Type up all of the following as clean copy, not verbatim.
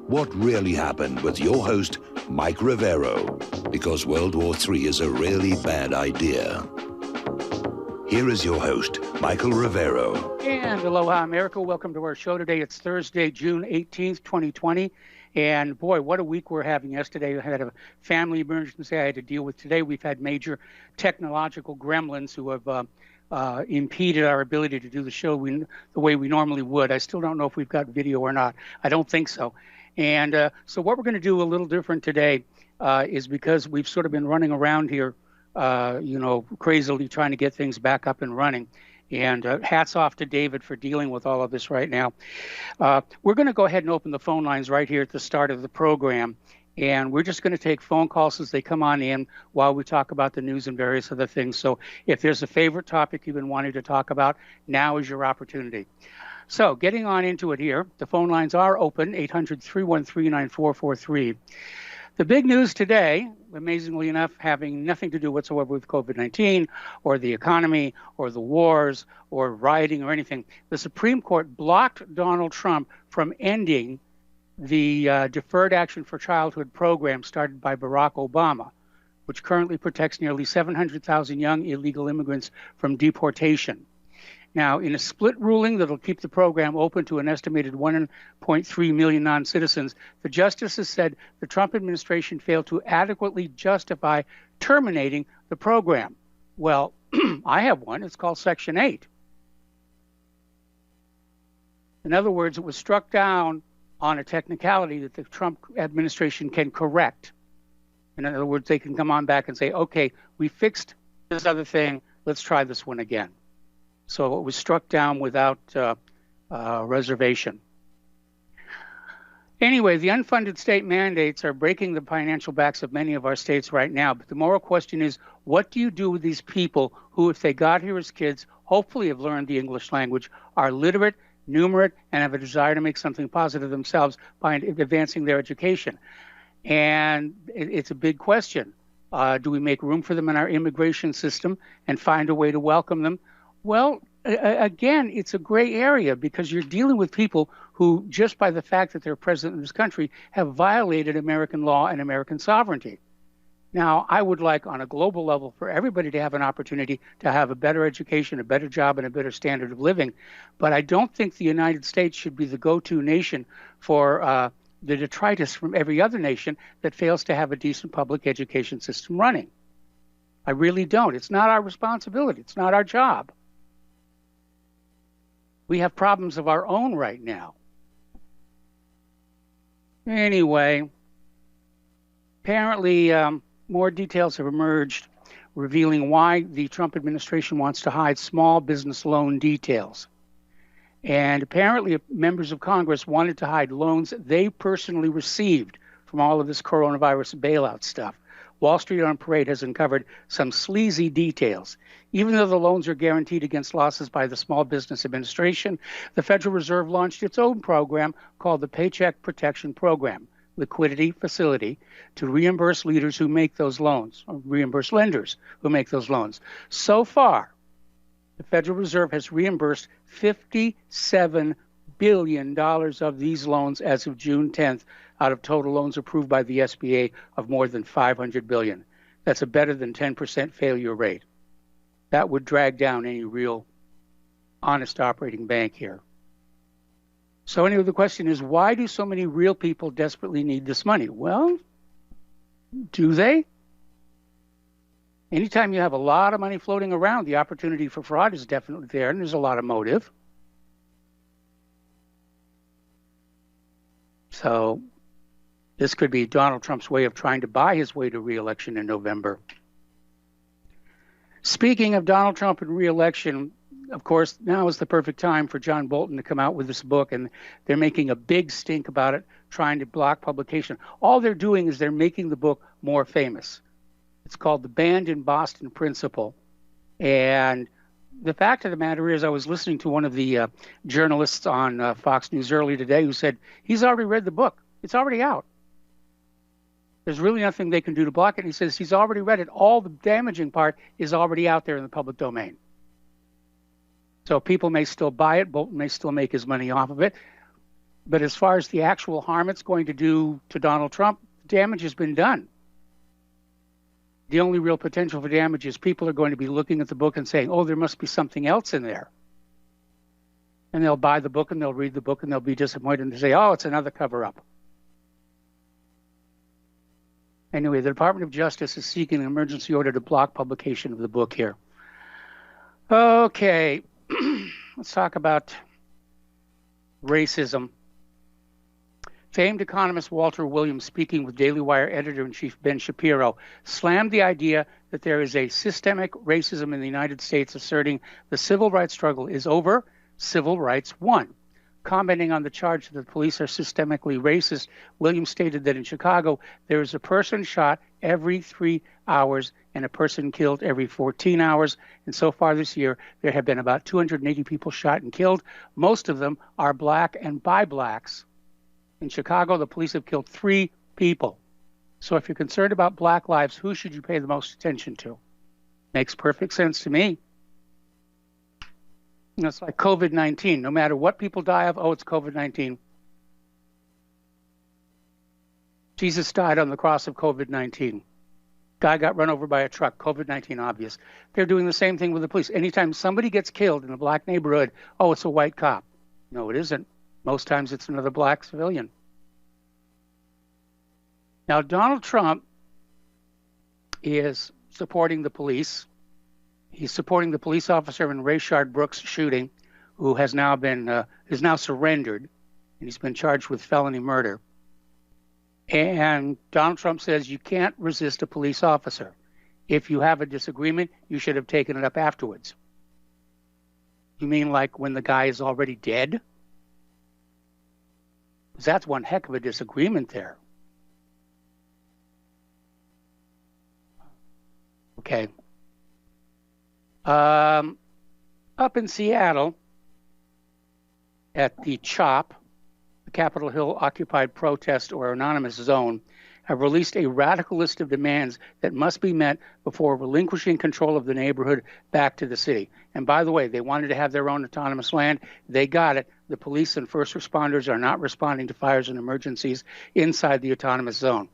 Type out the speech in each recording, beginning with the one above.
What really happened with your host, Mike Rivero, because World War III is a really bad idea. Here is your host, Michael Rivero. And aloha, America. Welcome to our show today. It's Thursday, June 18th, 2020. And boy, what a week we're having. Yesterday, I had a family emergency I had to deal with. Today, we've had major technological gremlins who have impeded our ability to do the show the way we normally would. I still don't know if we've got video or not. I don't think so. And so what we're going to do a little different today is because we've sort of been running around here, crazily trying to get things back up and running. And hats off to David for dealing with all of this right now. We're going to go ahead and open the phone lines right here at the start of the program. And we're just going to take phone calls as they come on in while we talk about the news and various other things. So if there's a favorite topic you've been wanting to talk about, now is your opportunity. So getting on into it here, the phone lines are open, 800-313-9443. The big news today, amazingly enough, having nothing to do whatsoever with COVID-19 or the economy or the wars or rioting or anything, the Supreme Court blocked Donald Trump from ending the Deferred Action for Childhood program started by Barack Obama, which currently protects nearly 700,000 young illegal immigrants from deportation. Now, in a split ruling that will keep the program open to an estimated 1.3 million non-citizens, the justices said the Trump administration failed to adequately justify terminating the program. Well, I have one. It's called Section 8. In other words, it was struck down on a technicality that the Trump administration can correct. In other words, they can come on back and say, okay, we fixed this other thing. Let's try this one again. So it was struck down without reservation. Anyway, the unfunded state mandates are breaking the financial backs of many of our states right now. But the moral question is, what do you do with these people who, if they got here as kids, hopefully have learned the English language, are literate, numerate, and have a desire to make something positive themselves by advancing their education? And it's a big question. Do we make room for them in our immigration system and find a way to welcome them? Well, again, it's a gray area because you're dealing with people who, just by the fact that they're president of this country, have violated American law and American sovereignty. Now, I would like on a global level for everybody to have an opportunity to have a better education, a better job, and a better standard of living. But I don't think the United States should be the go-to nation for the detritus from every other nation that fails to have a decent public education system running. I really don't. It's not our responsibility. It's not our job. We have problems of our own right now. Anyway, apparently more details have emerged revealing why the Trump administration wants to hide small business loan details. And apparently members of Congress wanted to hide loans they personally received from all of this coronavirus bailout stuff. Wall Street on Parade has uncovered some sleazy details. Even though the loans are guaranteed against losses by the Small Business Administration, the Federal Reserve launched its own program called the Paycheck Protection Program, liquidity facility, to reimburse leaders who make those loans, or reimburse lenders who make those loans. So far, the Federal Reserve has reimbursed $57 billion of these loans as of June 10th, out of total loans approved by the SBA of more than $500 billion. That's a better than 10% failure rate. That would drag down any real honest operating bank here. So anyway, the question is, why do so many real people desperately need this money? Well, do they? Anytime you have a lot of money floating around, the opportunity for fraud is definitely there, and there's a lot of motive. So this could be Donald Trump's way of trying to buy his way to re-election in November. Speaking of Donald Trump and re-election, of course, now is the perfect time for John Bolton to come out with this book, and they're making a big stink about it, trying to block publication. All they're doing is they're making the book more famous. It's called The Banned in Boston Principle. And the fact of the matter is, I was listening to one of the journalists on Fox News earlier today who said he's already read the book. It's already out. There's really nothing they can do to block it. And he says he's already read it. All the damaging part is already out there in the public domain. So people may still buy it. Bolton may still make his money off of it. But as far as the actual harm it's going to do to Donald Trump, damage has been done. The only real potential for damage is people are going to be looking at the book and saying, oh, there must be something else in there. And they'll buy the book and they'll read the book and they'll be disappointed and say, oh, it's another cover-up. Anyway, the Department of Justice is seeking an emergency order to block publication of the book here. Okay, let's talk about racism. Famed economist Walter Williams, speaking with Daily Wire editor-in-chief Ben Shapiro, slammed the idea that there is a systemic racism in the United States, asserting the civil rights struggle is over, civil rights won. Commenting on the charge that the police are systemically racist, Williams stated that in Chicago, there is a person shot every 3 hours and a person killed every 14 hours. And so far this year, there have been about 280 people shot and killed. Most of them are black and by blacks. In Chicago, the police have killed 3 people. So if you're concerned about black lives, who should you pay the most attention to? Makes perfect sense to me. It's like COVID-19. No matter what people die of, oh, it's COVID-19. Jesus died on the cross of COVID-19. Guy got run over by a truck, COVID-19 obvious. They're doing the same thing with the police. Anytime somebody gets killed in a black neighborhood, oh, it's a white cop. No, it isn't. Most times it's another black civilian. Now, Donald Trump is supporting the police. He's supporting the police officer in Rayshard Brooks' shooting, who has now surrendered, and he's been charged with felony murder. And Donald Trump says you can't resist a police officer. If you have a disagreement, you should have taken it up afterwards. You mean like when the guy is already dead? Because that's one heck of a disagreement there. Okay. Up in Seattle, at the CHOP, the Capitol Hill Occupied Protest or Anonymous Zone, have released a radical list of demands that must be met before relinquishing control of the neighborhood back to the city. And by the way, they wanted to have their own autonomous land. They got it. The police and first responders are not responding to fires and emergencies inside the autonomous zone.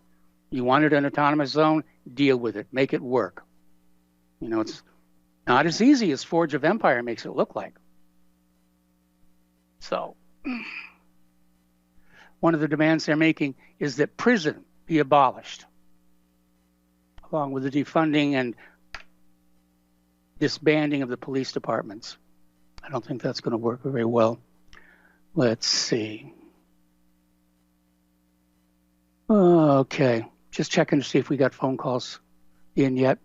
You wanted an autonomous zone? Deal with it. Make it work. You know, it's not as easy as Forge of Empire makes it look like. So, one of the demands they're making is that prison be abolished, along with the defunding and disbanding of the police departments. I don't think that's going to work very well. Let's see. Okay, just checking to see if we got phone calls in yet.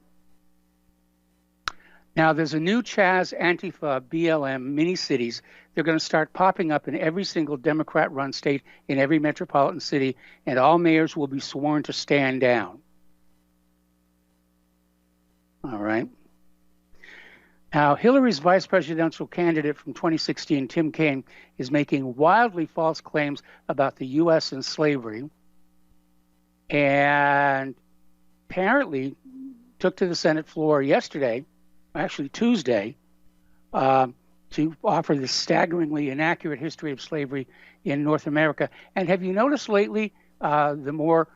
Now, there's a new Chaz Antifa BLM mini-cities. They're going to start popping up in every single Democrat-run state, in every metropolitan city, and all mayors will be sworn to stand down. All right. Now, Hillary's vice presidential candidate from 2016, Tim Kaine, is making wildly false claims about the U.S. and slavery, and apparently took to the Senate floor yesterday, actually Tuesday, to offer this staggeringly inaccurate history of slavery in North America. And have you noticed lately the more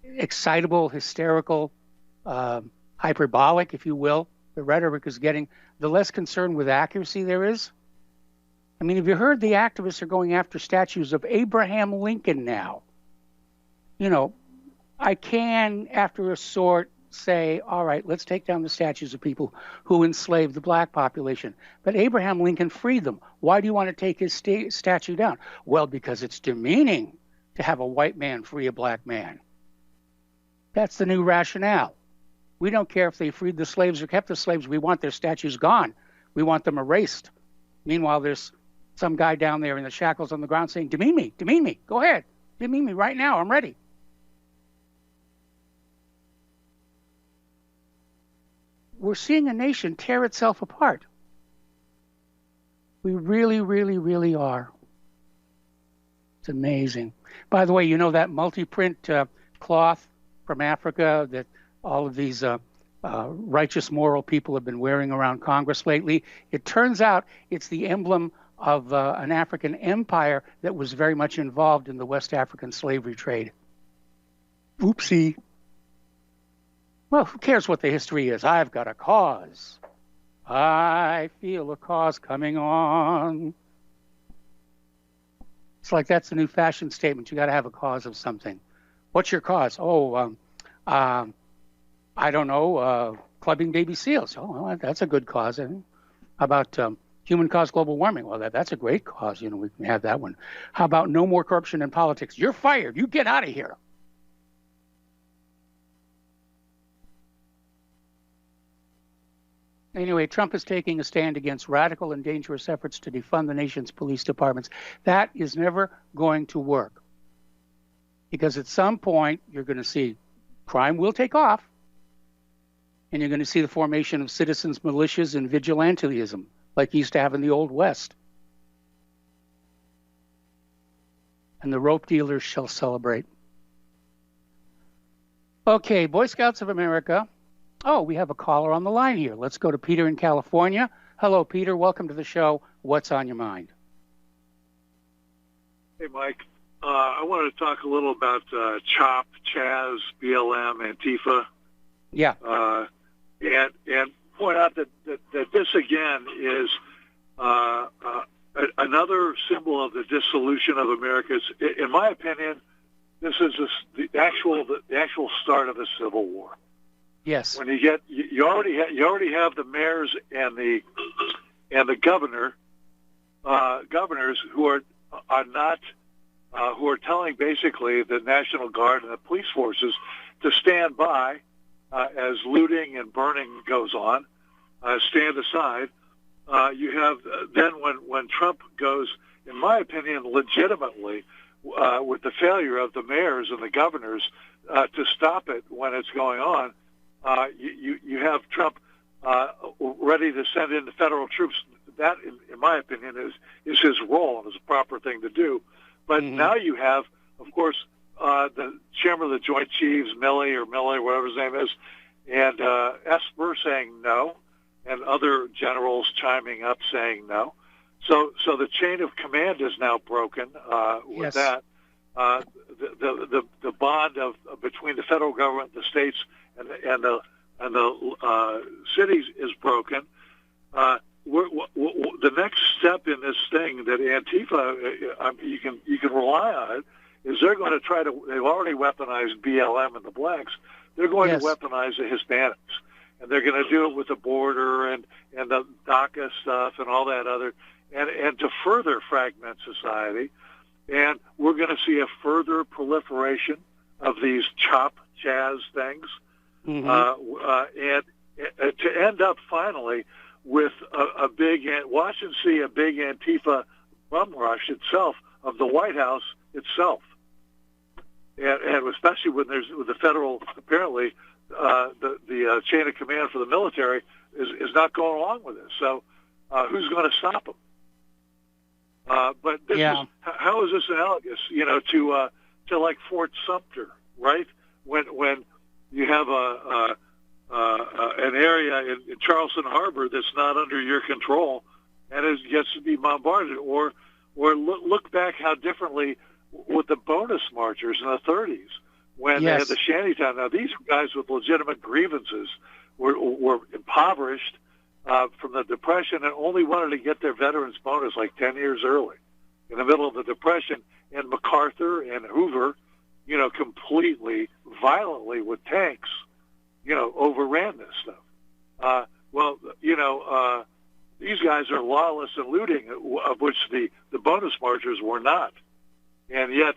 excitable, hysterical, hyperbolic, if you will, the rhetoric is getting, the less concerned with accuracy there is? I mean, have you heard the activists are going after statues of Abraham Lincoln now? You know, I can, after a sort, say, all right, let's take down the statues of people who enslaved the black population. But Abraham Lincoln freed them. Why do you want to take his statue down? Well, because it's demeaning to have a white man free a black man. That's the new rationale. We don't care if they freed the slaves or kept the slaves. We want their statues gone. We want them erased. Meanwhile, there's some guy down there in the shackles on the ground saying, demean me, go ahead. Demean me right now, I'm ready. We're seeing a nation tear itself apart. We really, really, really are. It's amazing. By the way, you know that multi-print cloth from Africa that all of these righteous, moral people have been wearing around Congress lately? It turns out it's the emblem of an African empire that was very much involved in the West African slavery trade. Oopsie. Well, who cares what the history is? I've got a cause. I feel a cause coming on. It's like that's the new fashion statement. You got to have a cause of something. What's your cause? Oh, I don't know, clubbing baby seals. Oh, well, that's a good cause. How about human-caused global warming? Well, that's a great cause. We can have that one. How about no more corruption in politics? You're fired. You get out of here. Anyway, Trump is taking a stand against radical and dangerous efforts to defund the nation's police departments. That is never going to work. Because at some point, you're going to see crime will take off. And you're going to see the formation of citizens' militias and vigilantism, like you used to have in the Old West. And the rope dealers shall celebrate. Okay, Boy Scouts of America. Oh, we have a caller on the line here. Let's go to Peter in California. Hello, Peter. Welcome to the show. What's on your mind? Hey, Mike. I wanted to talk a little about CHOP, Chaz, BLM, Antifa. Yeah. And point out that this, again, is another symbol of the dissolution of America. In my opinion, this is the actual start of a civil war. Yes. When you already have the mayors and the governors who are telling basically the National Guard and the police forces to stand by as looting and burning goes on, stand aside. You have then when Trump goes, in my opinion, legitimately with the failure of the mayors and the governors to stop it when it's going on. You have Trump ready to send in the federal troops. That, in my opinion, is his role and is a proper thing to do. But now you have, of course, the chairman of the Joint Chiefs, Milley, whatever his name is, and Esper saying no, and other generals chiming up saying no. So the chain of command is now broken with that. The bond between the federal government, the states, and the cities is broken. The next step in this thing that Antifa, you can rely on it, is they're going to try to. They've already weaponized BLM and the blacks. They're going to weaponize the Hispanics, and they're going to do it with the border and the DACA stuff and all that other, and to further fragment society. And we're going to see a further proliferation of these CHOP, Chaz things, and to end up finally with a big, watch and see a big Antifa bum rush itself of the White House itself. And especially when there's the federal, apparently, the chain of command for the military is not going along with this. So who's going to stop them? But this is, how is this analogous, to like Fort Sumter, right? When you have an area in Charleston Harbor that's not under your control and it gets to be bombarded, or look back how differently with the bonus marchers in the 30s when they had the shantytown. Now these guys with legitimate grievances were impoverished from the Depression and only wanted to get their veterans bonus like 10 years early in the middle of the Depression. And MacArthur and Hoover, completely, violently with tanks, overran this stuff. These guys are lawless and looting, of which the bonus marchers were not. And yet,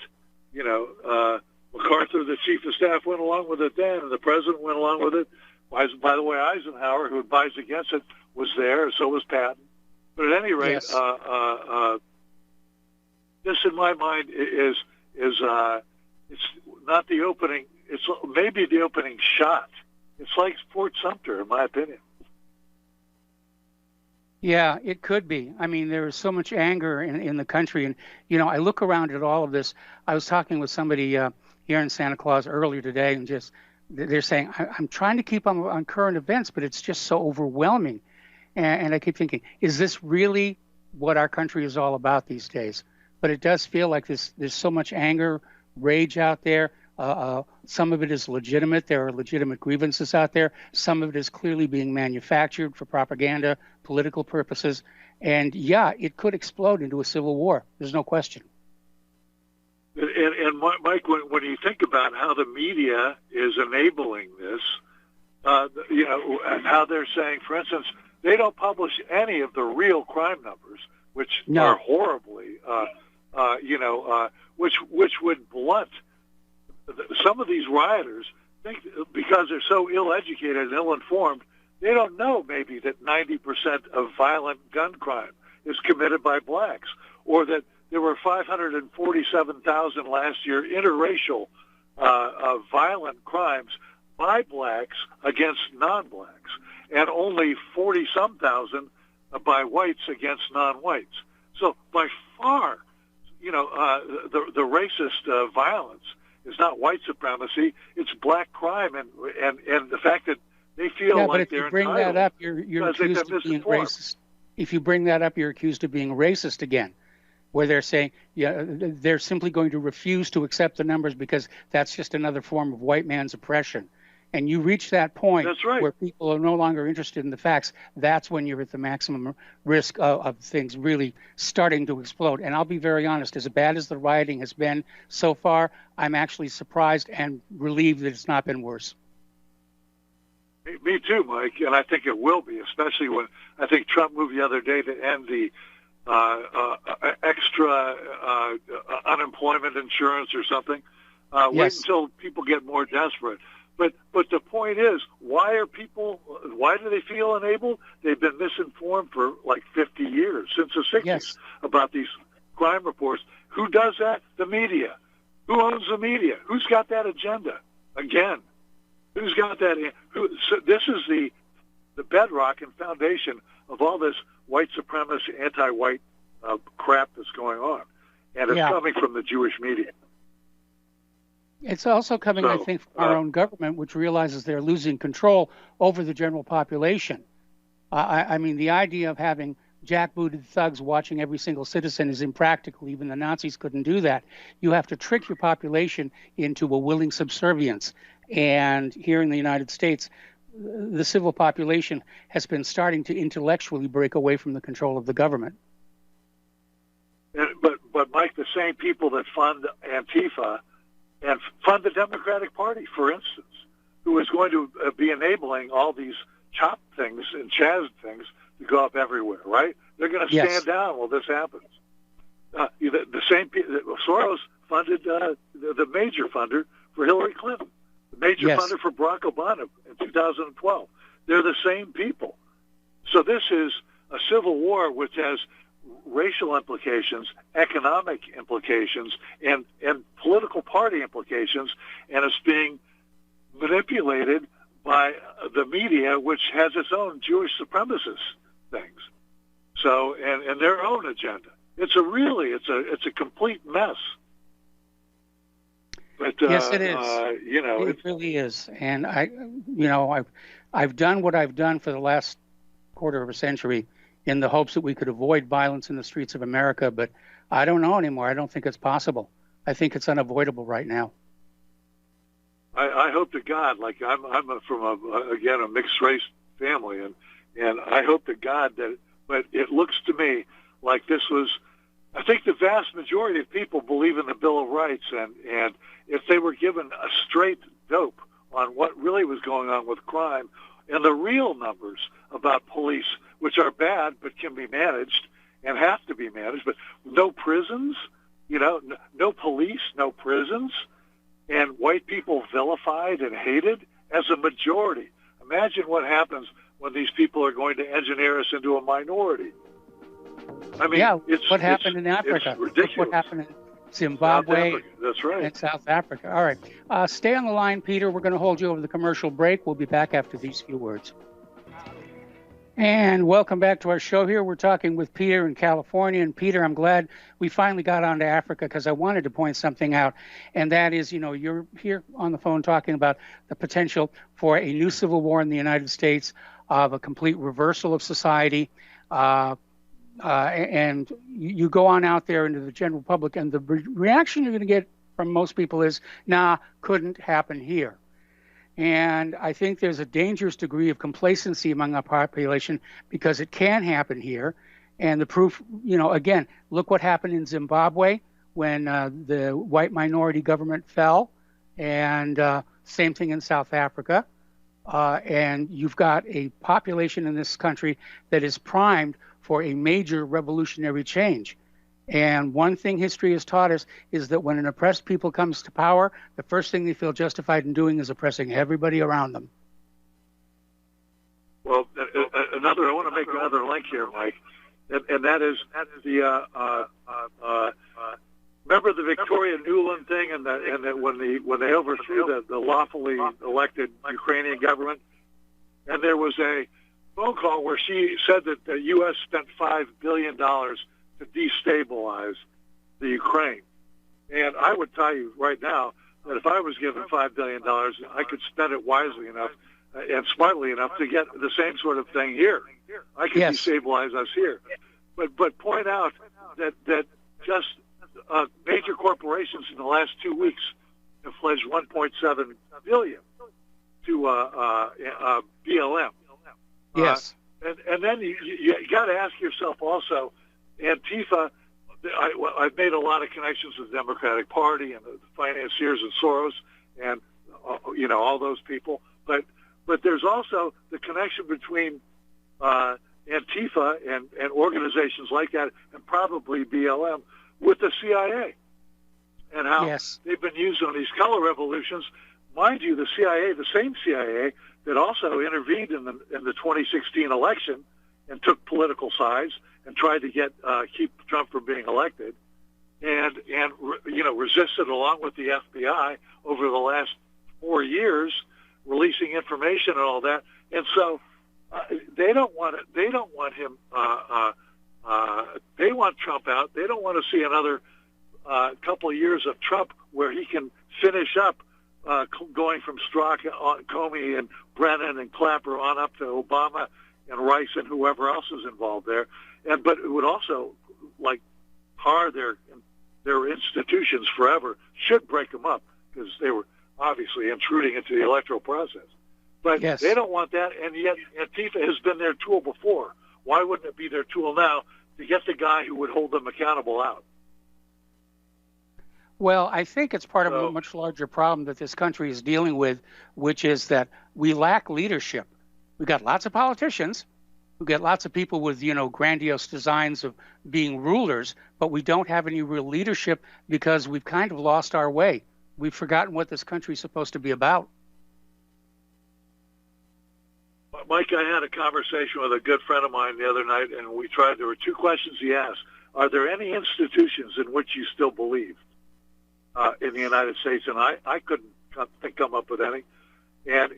MacArthur, the chief of staff, went along with it then, and the president went along with it. By the way, Eisenhower, who advised against it, was there, so was Patton. But at any rate, this, in my mind, is it's not the opening. It's maybe the opening shot. It's like Fort Sumter, in my opinion. Yeah, it could be. I mean, there is so much anger in the country. And, I look around at all of this. I was talking with somebody here in Santa Claus earlier today, and they're saying, I'm trying to keep on current events, but it's just so overwhelming. And I keep thinking, is this really what our country is all about these days. But it does feel like there's so much anger, rage out there. Some of it is legitimate. There are legitimate grievances out there. Some of it is clearly being manufactured for propaganda, political purposes. And yeah, it could explode into a civil war. There's no question. And Mike, when you think about how the media is enabling this, and how they're saying, for instance, they don't publish any of the real crime numbers, which are horribly, which would blunt some of these rioters. Think because they're so ill-educated and ill-informed, they don't know maybe that 90% of violent gun crime is committed by blacks, or that there were 547,000 last year interracial violent crimes by blacks against non-blacks, and only 40-some thousand by whites against non-whites. So by far, the racist violence is not white supremacy; it's black crime, and the fact that they feel like they're entitled. But if you bring that up, you're accused of being racist. If you bring that up, you're accused of being racist again, where they're saying, they're simply going to refuse to accept the numbers because that's just another form of white man's oppression. And you reach that point where people are no longer interested in the facts. That's when you're at the maximum risk of things really starting to explode. And I'll be very honest, as bad as the rioting has been so far, I'm actually surprised and relieved that it's not been worse. Me too, Mike, and I think it will be, especially when I think Trump moved the other day to end the extra unemployment insurance or something. Wait until people get more desperate. But the point is, why do they feel enabled? They've been misinformed for like 50 years, since the 60s, about these crime reports. Who does that? The media. Who owns the media? Who's got that agenda? Again, who's got that? So this is the bedrock and foundation of all this white supremacist, anti-white crap that's going on. And it's coming from the Jewish media. It's also coming, I think, from our own government, which realizes they're losing control over the general population. I mean, the idea of having jackbooted thugs watching every single citizen is impractical. Even the Nazis couldn't do that. You have to trick your population into a willing subservience. And here in the United States, the civil population has been starting to intellectually break away from the control of the government. But Mike, the same people that fund Antifa and fund the Democratic Party, for instance, who is going to be enabling all these CHOP things and CHAZ things to go up everywhere, right? They're going to stand down while this happens. The same people, Soros funded the major funder for Hillary Clinton, the major funder for Barack Obama in 2012. They're the same people. So this is a civil war which has racial implications, economic implications, and political party implications, and it's being manipulated by the media, which has its own Jewish supremacist things. So, and their own agenda. It's a complete mess. But, yes, it is. It really is. And I've done what I've done for the last quarter of a century in the hopes that we could avoid violence in the streets of America, but I don't know anymore. I don't think it's possible. I think it's unavoidable right now. I hope to God, like I'm from a mixed race family, and I hope to God that. But it looks to me like this was. I think the vast majority of people believe in the Bill of Rights, and if they were given a straight dope on what really was going on with crime and the real numbers about police, which are bad but can be managed and have to be managed, but no prisons, no police, no prisons, and white people vilified and hated as a majority. Imagine what happens when these people are going to engineer us into a minority. I mean, what happened in Africa? Look what happened in Zimbabwe. That's right. And South Africa. All right. Stay on the line, Peter. We're going to hold you over the commercial break. We'll be back after these few words. And welcome back to our show here. We're talking with Peter in California. And Peter, I'm glad we finally got on to Africa because I wanted to point something out. And that is, you're here on the phone talking about the potential for a new civil war in the United States, of a complete reversal of society. and you go on out there into the general public, and the reaction you're going to get from most people is, nah, couldn't happen here. And I think there's a dangerous degree of complacency among our population because it can happen here. And the proof, again, look what happened in Zimbabwe when the white minority government fell, and same thing in South Africa. And you've got a population in this country that is primed for a major revolutionary change. And one thing history has taught us is that when an oppressed people comes to power, the first thing they feel justified in doing is oppressing everybody around them. Well, I want to make another link here, Mike, and that is the remember the Victoria Nuland thing, and that when they overthrew the lawfully elected Ukrainian government, and there was a phone call where she said that the U.S. spent $5 billion to destabilize the Ukraine. And I would tell you right now that if I was given $5 billion, I could spend it wisely enough and smartly enough to get the same sort of thing here. I could destabilize us here. But point out that just major corporations in the last 2 weeks have pledged $1.7 billion to BLM. Yes. And then you got to ask yourself also, Antifa, I've made a lot of connections with the Democratic Party and the financiers and Soros and, all those people. But there's also the connection between Antifa and organizations like that and probably BLM with the CIA and how they've been used on these color revolutions. Mind you, the CIA, the same CIA that also intervened in the 2016 election and took political sides and tried to keep Trump from being elected, and resisted along with the FBI over the last 4 years, releasing information and all that. And so they don't want it. They don't want him. They want Trump out. They don't want to see another couple of years of Trump where he can finish up going from Strzok, Comey, and Brennan and Clapper on up to Obama and Rice and whoever else is involved there. But it would also tar their institutions forever. Should break them up because they were obviously intruding into the electoral process. But they don't want that, and yet Antifa has been their tool before. Why wouldn't it be their tool now to get the guy who would hold them accountable out? Well, I think it's part of a much larger problem that this country is dealing with, which is that we lack leadership. We've got lots of politicians. We've got lots of people with, grandiose designs of being rulers, but we don't have any real leadership because we've kind of lost our way. We've forgotten what this country is supposed to be about. Mike, I had a conversation with a good friend of mine the other night, and there were 2 questions he asked. Are there any institutions in which you still believe in the United States? And I couldn't come up with any. And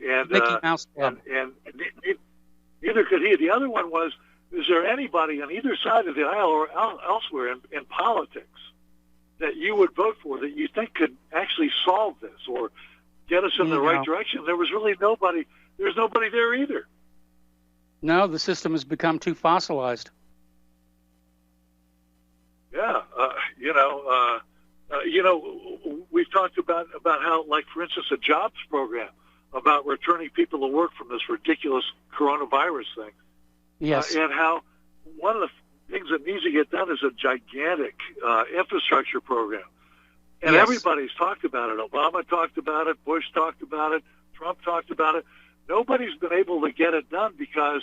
neither could he. The other one was, is there anybody on either side of the aisle or elsewhere in politics that you would vote for that you think could actually solve this or get us in the right direction? There was really nobody. There's nobody there either. No, the system has become too fossilized. Yeah, we've talked about how, for instance, a jobs program about returning people to work from this ridiculous coronavirus thing. Yes. And how one of the things that needs to get done is a gigantic infrastructure program. And everybody's talked about it. Obama talked about it. Bush talked about it. Trump talked about it. Nobody's been able to get it done because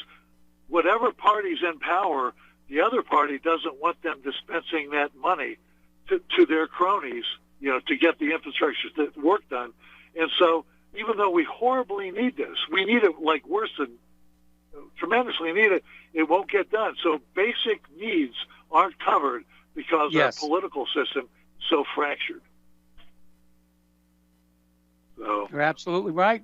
whatever party's in power, the other party doesn't want them dispensing that money to their cronies, to get the infrastructure work done. And so even though we horribly need this, we need it worse than tremendously need it, it won't get done. So basic needs aren't covered because our political system is so fractured. So You're absolutely right.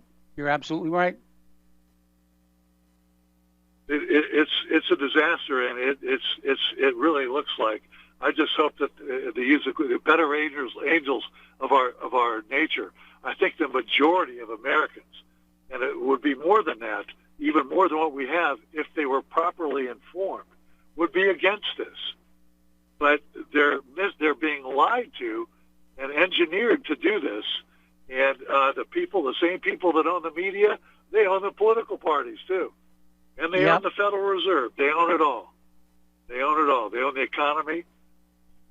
It's a disaster, and it really looks like. I just hope that the better angels of our nature. I think the majority of Americans, and it would be more than that, even more than what we have, if they were properly informed, would be against this. But they're being lied to and engineered to do this. And the same people that own the media, they own the political parties too. And they own the Federal Reserve. They own it all. They own it all. They own the economy.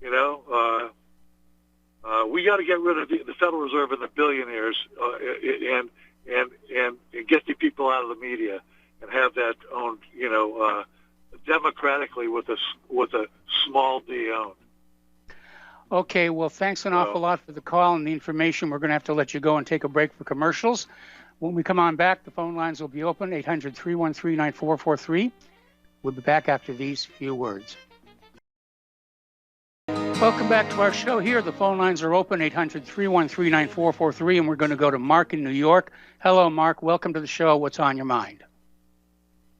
You know, we got to get rid of the Federal Reserve and the billionaires, and get the people out of the media and have that owned, democratically with a small d owned. Okay, well, thanks an awful lot for the call and the information. We're going to have to let you go and take a break for commercials. When we come on back, the phone lines will be open, 800-313-9443. We'll be back after these few words. Welcome back to our show here. The phone lines are open, 800-313-9443, and we're going to go to Mark in New York. Hello, Mark. Welcome to the show. What's on your mind?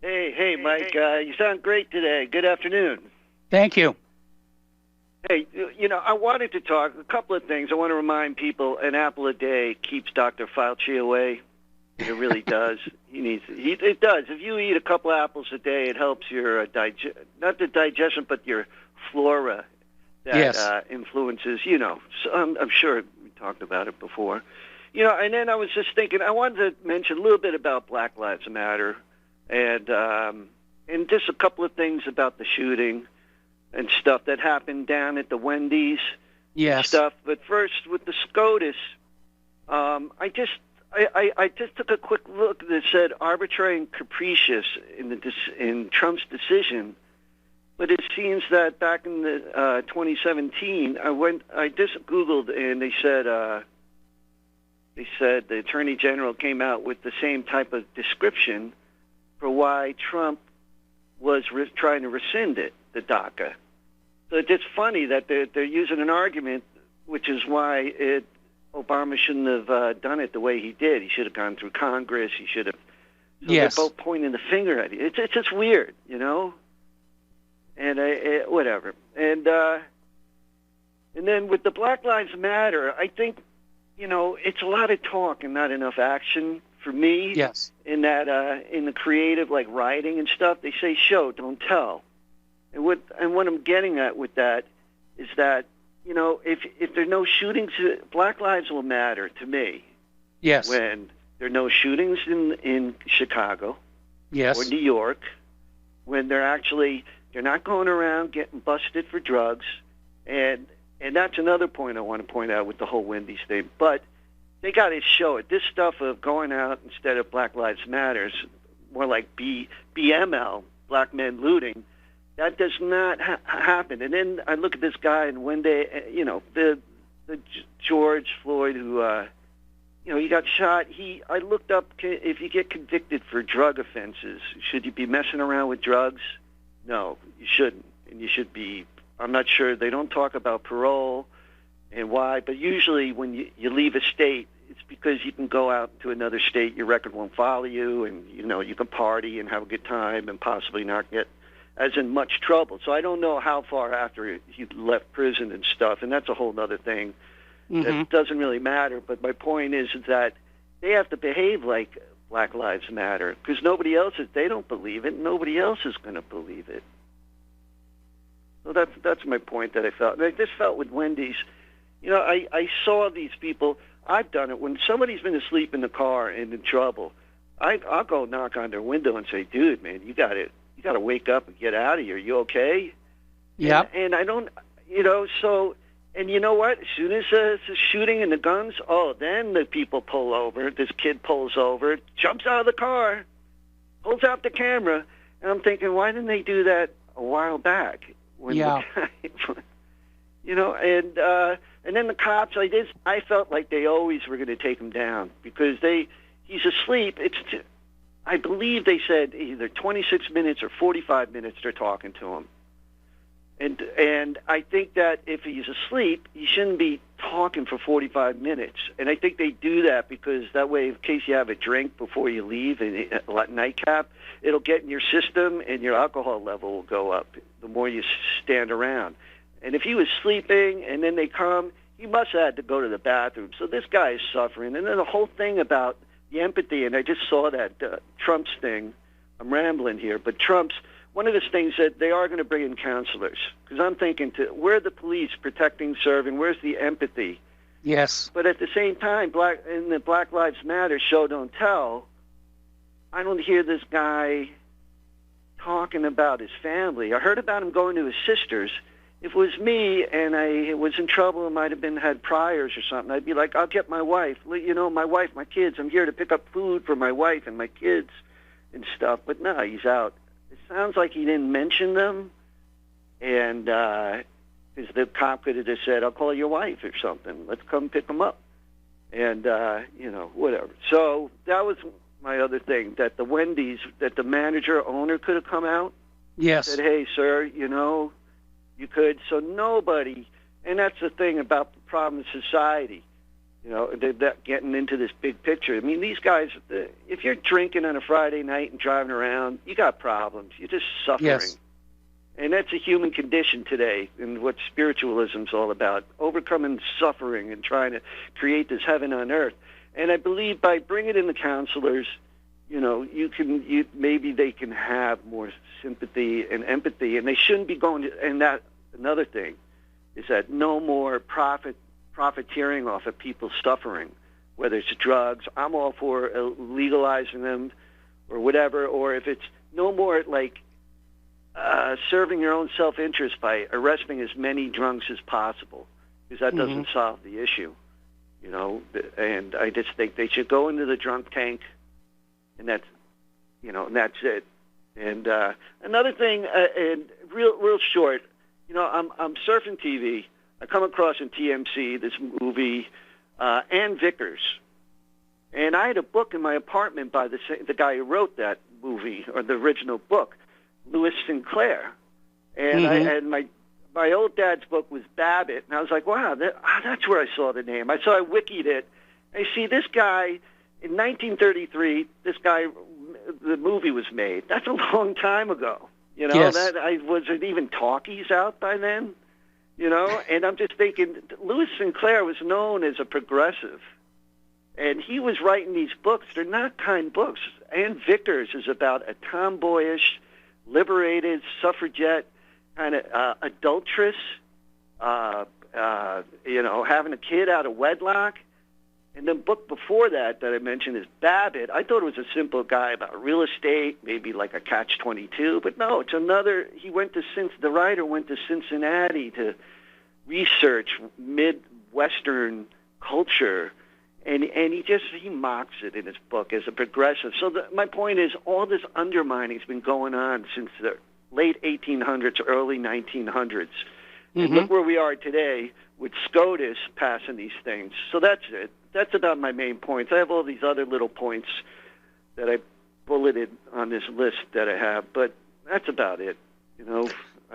Hey, Mike. You sound great today. Good afternoon. Thank you. Hey, I wanted to talk a couple of things. I want to remind people an apple a day keeps Dr. Fauci away. It really does. It does. If you eat a couple apples a day, it helps your not the digestion, but your flora that influences, So I'm sure we talked about it before. And then I was just thinking, I wanted to mention a little bit about Black Lives Matter and just a couple of things about the shooting and stuff that happened down at the Wendy's stuff. But first, with the SCOTUS, I just took a quick look that said arbitrary and capricious in Trump's decision. But it seems that back in the 2017, I just Googled and they said the Attorney General came out with the same type of description for why Trump was trying to rescind it, the DACA. So it's just funny that they're using an argument, which is why Obama shouldn't have done it the way he did. He should have gone through Congress. He should have. So they're both pointing the finger at you. It's just weird, And whatever. And then with the Black Lives Matter, I think it's a lot of talk and not enough action for me. Yes. In that in the creative, like writing and stuff, they say show, don't tell. And what I'm getting at with that is that if there are no shootings, Black Lives will matter to me. Yes. When there are no shootings in Chicago. Yes. Or New York, when they're not going around getting busted for drugs, and that's another point I want to point out with the whole Wendy's thing. But they got to show it. This stuff of going out instead of Black Lives Matters, more like BML, Black Men Looting, that does not happen. And then I look at this guy, and when the George Floyd who, he got shot. I looked up if you get convicted for drug offenses, should you be messing around with drugs? No, you shouldn't. And you should be. I'm not sure. They don't talk about parole and why, but usually when you leave a state, it's because you can go out to another state, your record won't follow you, and you can party and have a good time and possibly not get as in much trouble. So I don't know how far after he left prison and stuff, and that's a whole other thing. That doesn't really matter. But my point is that they have to behave like Black Lives Matter because nobody else they don't believe it. Nobody else is going to believe it. So that's my point that I felt. And I just felt with Wendy's, I saw these people. I've done it when somebody's been asleep in the car and in trouble. I'll go knock on their window and say, "Dude, man, you got to wake up and get out of here. You okay?" Yeah. And I don't, so. And you know what? As soon as the shooting and the guns, then the people pull over. This kid pulls over, jumps out of the car, pulls out the camera, and I'm thinking, why didn't they do that a while back? When the guy, and then the cops. I felt like they always were going to take him down because he's asleep. I believe they said either 26 minutes or 45 minutes they're talking to him. And I think that if he's asleep, he shouldn't be talking for 45 minutes. And I think they do that because that way, in case you have a drink before you leave and a nightcap, it'll get in your system and your alcohol level will go up the more you stand around. And if he was sleeping and then they come, he must have had to go to the bathroom. So this guy is suffering. And then the whole thing about the empathy, and I just saw that Trump's thing. I'm rambling here, but Trump's one of the things that they are going to bring in counselors, because I'm thinking, where are the police protecting, serving? Where's the empathy? Yes. But at the same time, in the Black Lives Matter show Don't Tell, I don't hear this guy talking about his family. I heard about him going to his sister's. If it was me and I was in trouble and might have had priors or something, I'd be like, I'll get my wife. My wife, my kids. I'm here to pick up food for my wife and my kids and stuff. But no, he's out. It sounds like he didn't mention them. And because the cop could have just said, I'll call your wife or something. Let's come pick them up. And, whatever. So that was my other thing, that the Wendy's, that the manager, owner could have come out. Yes. Said, hey, sir, you could. So nobody, and that's the thing about the problem in society, they're getting into this big picture. I mean, these guys, if you're drinking on a Friday night and driving around, you got problems. You're just suffering. Yes. And that's a human condition today, and what spiritualism's all about, overcoming suffering and trying to create this heaven on earth. And I believe by bringing in the counselors, maybe they can have more sympathy and empathy, and they shouldn't be going to, and that another thing is that no more profiteering off of people's suffering, whether it's drugs. I'm all for legalizing them or whatever, or if it's no more serving your own self-interest by arresting as many drunks as possible, because that doesn't solve the issue, and I just think they should go into the drunk tank, and that's it. And another thing, and real short, I'm surfing TV. I come across in TMC this movie, Ann Vickers, and I had a book in my apartment by the guy who wrote that movie, or the original book, Lewis Sinclair, and my old dad's book was Babbitt, and I was like, wow, that's where I saw the name. I wikied it. I see this guy in 1933. The movie was made. That's a long time ago. Yes. Was it even talkies out by then? And I'm just thinking, Lewis Sinclair was known as a progressive, and he was writing these books. They're not kind books. Ann Vickers is about a tomboyish, liberated suffragette kind of adulteress, having a kid out of wedlock. And the book before that I mentioned is Babbitt. I thought it was a simple guy about real estate, maybe like a catch-22, but no, it's another. The writer went to Cincinnati to research Midwestern culture, and he mocks it in his book as a progressive. So my point is, all this undermining has been going on since the late 1800s, early 1900s. And look where we are today with SCOTUS passing these things. So that's it. That's about my main points. I have all these other little points that I bulleted on this list that I have, but that's about it. I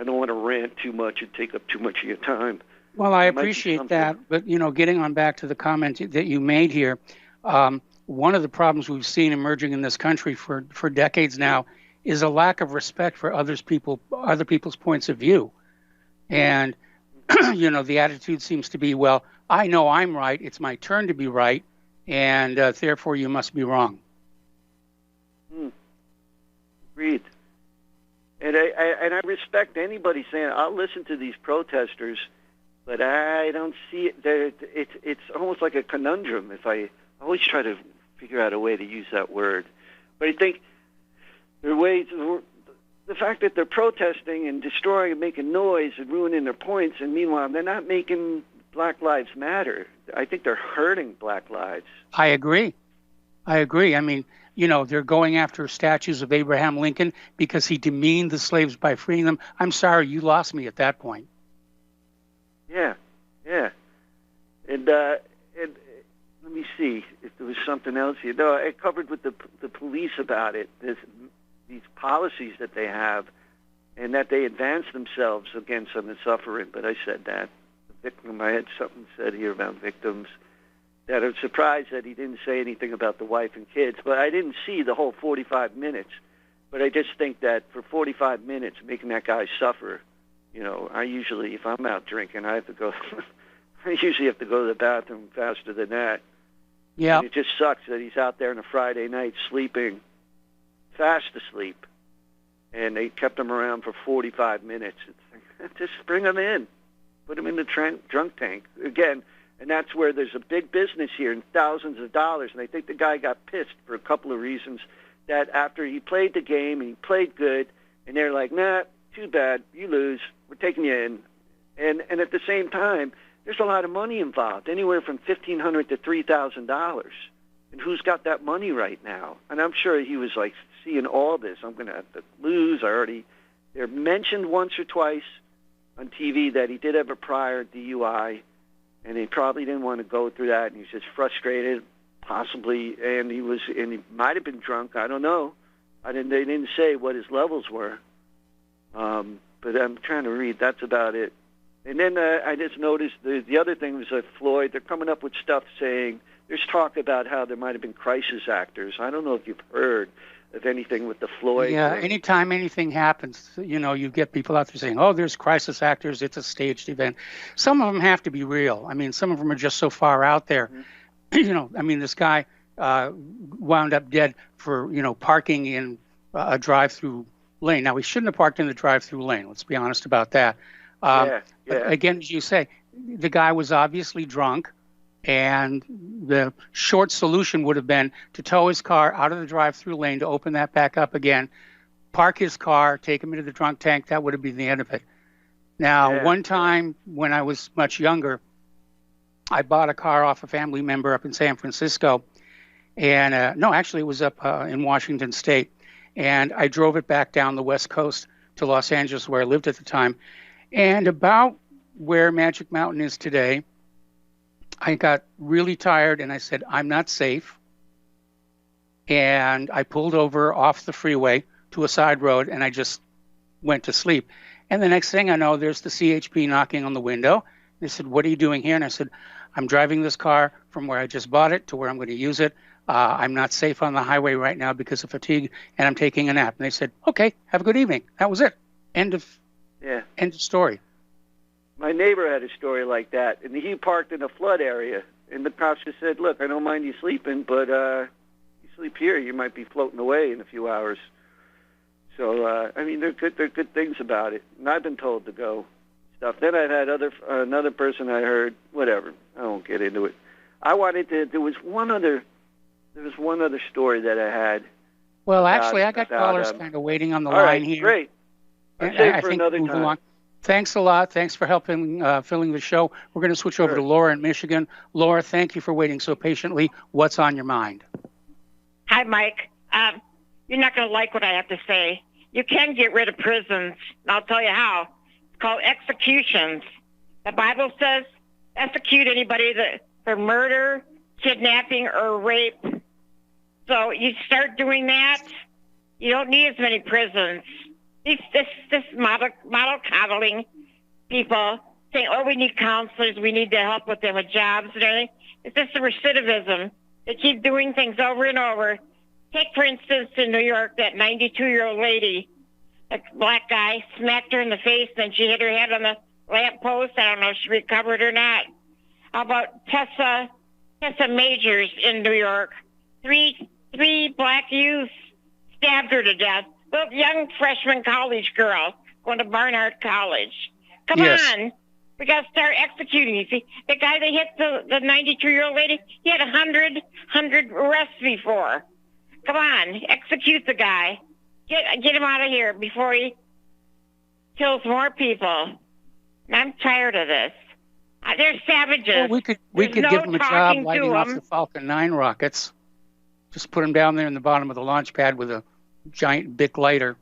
don't want to rant too much and take up too much of your time. Well, I appreciate that, but getting on back to the comment that you made here, one of the problems we've seen emerging in this country for decades now is a lack of respect for other people's points of view, and the attitude seems to be, well, I know I'm right. It's my turn to be right, and therefore you must be wrong. Agreed. And I respect anybody saying, I'll listen to these protesters, but I don't see it. It's almost like a conundrum. I always try to figure out a way to use that word. But I think there are ways, the fact that they're protesting and destroying and making noise and ruining their points, and meanwhile they're not making Black Lives Matter. I think they're hurting Black lives. I agree. I mean, they're going after statues of Abraham Lincoln because he demeaned the slaves by freeing them. I'm sorry, you lost me at that point. Yeah. And let me see if there was something else here. No, I covered with the police about it. These policies that they have, and that they advance themselves against some of the suffering. But I said that. The victim, I had something said here about victims, that I was surprised that he didn't say anything about the wife and kids. But I didn't see the whole 45 minutes. But I just think that for 45 minutes, making that guy suffer, I usually, if I'm out drinking, I usually have to go to the bathroom faster than that. Yeah. And it just sucks that he's out there on a Friday night sleeping, fast asleep, and they kept him around for 45 minutes. Just bring him in. Put him in the drunk tank. Again, and that's where there's a big business here and thousands of dollars. And I think the guy got pissed for a couple of reasons, that after he played the game and he played good, and they're like, nah, too bad, you lose, we're taking you in. And at the same time, there's a lot of money involved, anywhere from $1,500 to $3,000. And who's got that money right now? And I'm sure he was like, seeing all this, I'm going to have to lose. They're mentioned once or twice on TV that he did have a prior DUI, and he probably didn't want to go through that, and he's just frustrated, possibly, and he might have been drunk. I don't know. They didn't say what his levels were, but I'm trying to read. That's about it. And then I just noticed the other thing was that Floyd, they're coming up with stuff saying, there's talk about how there might have been crisis actors. I don't know if you've heard of anything with the Floyd. Yeah, anytime anything happens, you get people out there saying, oh, there's crisis actors, it's a staged event. Some of them have to be real. I mean, some of them are just so far out there. Mm-hmm. This guy wound up dead for, parking in a drive-through lane. Now, he shouldn't have parked in the drive-through lane. Let's be honest about that. But again, as you say, the guy was obviously drunk. And the short solution would have been to tow his car out of the drive-through lane, to open that back up again, park his car, take him into the drunk tank. That would have been the end of it. Now, one time when I was much younger, I bought a car off a family member up in San Francisco. And no, actually, it was up in Washington State. And I drove it back down the West Coast to Los Angeles, where I lived at the time. And about where Magic Mountain is today, I got really tired, and I said, I'm not safe. And I pulled over off the freeway to a side road, and I just went to sleep. And the next thing I know, there's the CHP knocking on the window. They said, what are you doing here? And I said, I'm driving this car from where I just bought it to where I'm going to use it. I'm not safe on the highway right now because of fatigue, and I'm taking a nap. And they said, okay, have a good evening. That was it. End of story. My neighbor had a story like that, and he parked in a flood area, and the cops just said, look, I don't mind you sleeping, but you sleep here, you might be floating away in a few hours. So, they're good things about it, and I've been told to go. Stuff. Then I had another person I heard, whatever, I won't get into it. There was one other story that I had. Well, actually, I got callers kind of waiting on the line here. Great. I'll save for another time. Along. Thanks a lot. Thanks for helping filling the show. We're going to switch over to Laura in Michigan. Laura, thank you for waiting so patiently. What's on your mind? Hi, Mike. You're not going to like what I have to say. You can get rid of prisons, and I'll tell you how. It's called executions. The Bible says execute anybody for murder, kidnapping, or rape. So you start doing that, you don't need as many prisons. This model coddling people saying, oh, we need counselors, we need to help with them with jobs and everything. It's just a recidivism. They keep doing things over and over. Take, for instance, in New York, that 92-year-old lady, a black guy, smacked her in the face, and then she hit her head on the lamppost. I don't know if she recovered or not. How about Tessa Majors in New York? Three black youths stabbed her to death. Well, young freshman college girl going to Barnard College. Come on. We got to start executing. You see, the guy that hit the 92-year-old lady, he had 100 arrests before. Come on, execute the guy. Get him out of here before he kills more people. I'm tired of this. They're savages. Well, we could give them a job lighting off the Falcon 9 rockets. Just put them down there in the bottom of the launch pad with a giant Bic lighter.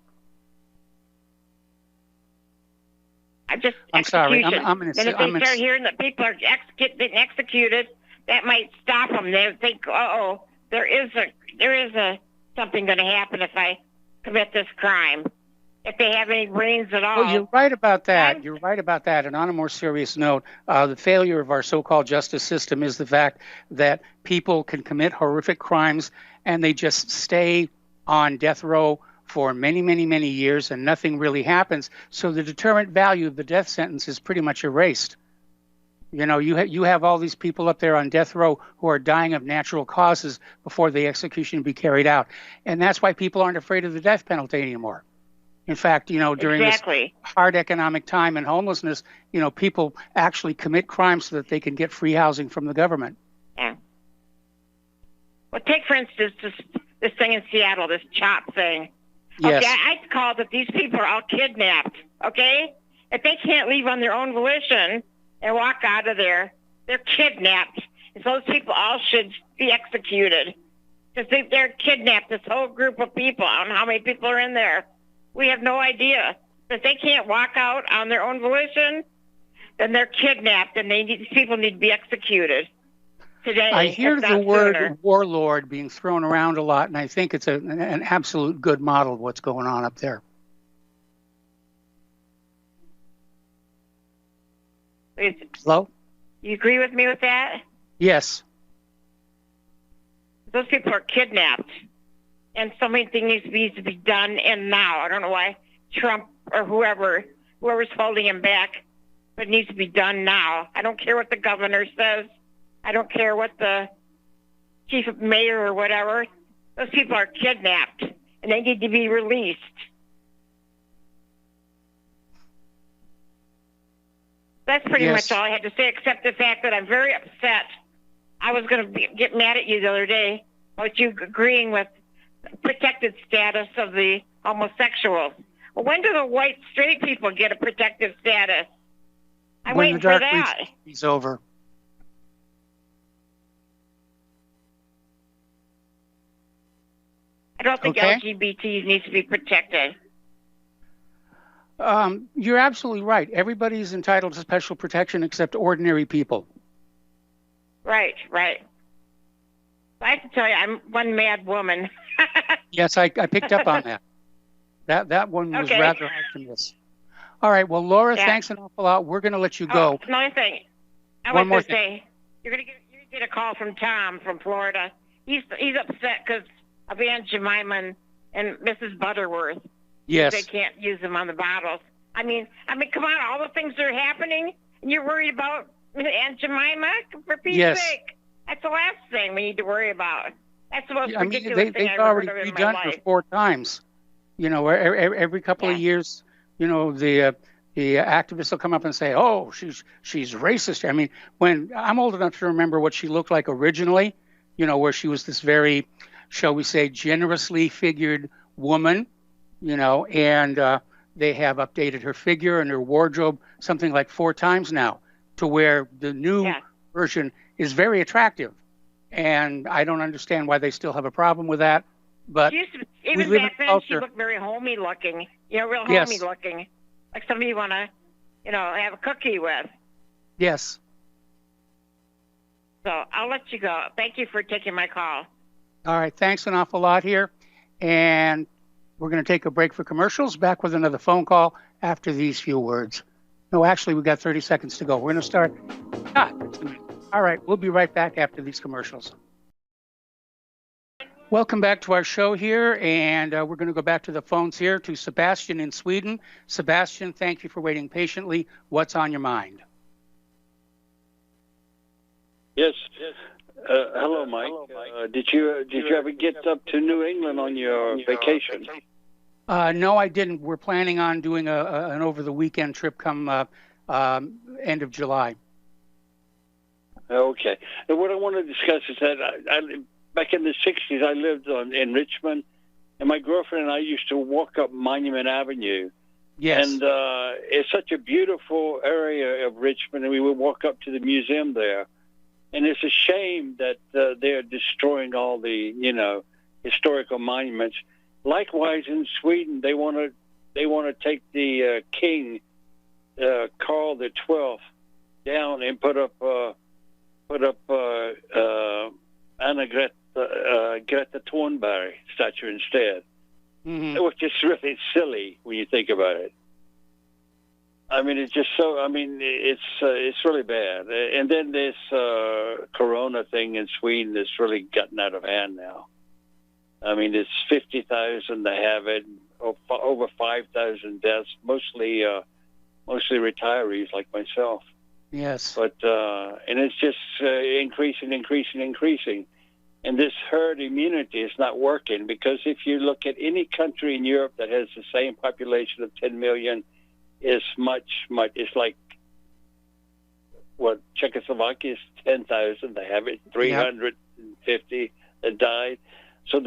I'm sorry. I'm going to say. Then if they start hearing that people are getting executed, that might stop them. They think, there is something going to happen if I commit this crime. If they have any brains at all. Well, you're right about that. You're right about that. And on a more serious note, the failure of our so-called justice system is the fact that people can commit horrific crimes and they just stay on death row for many, many, many years and nothing really happens. So the deterrent value of the death sentence is pretty much erased. You know, you have all these people up there on death row who are dying of natural causes before the execution be carried out. And that's why people aren't afraid of the death penalty anymore. In fact, during Exactly. this hard economic time and homelessness, people actually commit crimes so that they can get free housing from the government. Yeah. Well, take, for instance, this thing in Seattle, this CHOP thing. Yes. Okay, I called that these people are all kidnapped, okay? If they can't leave on their own volition and walk out of there, they're kidnapped. And so those people all should be executed. Because they're kidnapped, this whole group of people. I don't know how many people are in there. We have no idea. If they can't walk out on their own volition, then they're kidnapped, and these people need to be executed today. I hear the word sooner. warlord being thrown around a lot, and I think it's an absolute good model of what's going on up there. Hello? You agree with me with that? Yes. Those people are kidnapped, and something needs to be done, and now. I don't know why Trump or whoever's holding him back, but it needs to be done now. I don't care what the governor says. I don't care what the chief of mayor or whatever. Those people are kidnapped, and they need to be released. That's pretty much all I had to say, except the fact that I'm very upset. I was going to get mad at you the other day about you agreeing with protected status of the homosexuals. Well, when do the white straight people get a protected status? I'm waiting for that. He's over. I don't think LGBT needs to be protected. You're absolutely right. Everybody's entitled to special protection except ordinary people. Right. I have to tell you, I'm one mad woman. Yes, I picked up on that. That one was rather hard to miss. All right. Well, Laura, thanks an awful lot. We're going to let you go. Another thing. I was going to say, you're going to get a call from Tom from Florida. He's upset because of Aunt Jemima and Mrs. Butterworth. Yes. They can't use them on the bottles. I mean, come on, all the things that are happening, and you're worried about Aunt Jemima? For Pete's sake. That's the last thing we need to worry about. That's the most ridiculous thing I've ever heard of in my life. They've already redone her 4 times. Every couple of years, the activists will come up and say, "Oh, she's racist." I mean, when I'm old enough to remember what she looked like originally, where she was this very, shall we say, generously figured woman, and they have updated her figure and her wardrobe something like 4 times now, to where the new version is very attractive. And I don't understand why they still have a problem with that. But even back then, she looked very homey looking, real homey looking, like somebody you want to, have a cookie with. Yes. So I'll let you go. Thank you for taking my call. All right. Thanks an awful lot here. And we're going to take a break for commercials. Back with another phone call after these few words. No, actually, we've got 30 seconds to go. We're going to start. All right. We'll be right back after these commercials. Welcome back to our show here. And we're going to go back to the phones here to Sebastian in Sweden. Sebastian, thank you for waiting patiently. What's on your mind? Yes. Hello, Mike. Did you ever get up to New England on your vacation? No, I didn't. We're planning on doing an over-the-weekend trip come end of July. Okay. And what I want to discuss is that back in the 60s, I lived in Richmond, and my girlfriend and I used to walk up Monument Avenue. Yes. And it's such a beautiful area of Richmond, and we would walk up to the museum there. And it's a shame that they're destroying all the, historical monuments. Likewise, in Sweden, they want to take the king, Carl XII, down and put up Anna Greta Thunberg statue instead, which is really silly when you think about it. I mean, it's just so. I mean, it's really bad. And then this Corona thing in Sweden is really gotten out of hand now. I mean, it's 50,000 they have it, over 5,000 deaths, mostly retirees like myself. Yes. But and it's just increasing. And this herd immunity is not working, because if you look at any country in Europe that has the same population of 10 million, it's it's like, what, Czechoslovakia is 10,000. They have it 350 that died. So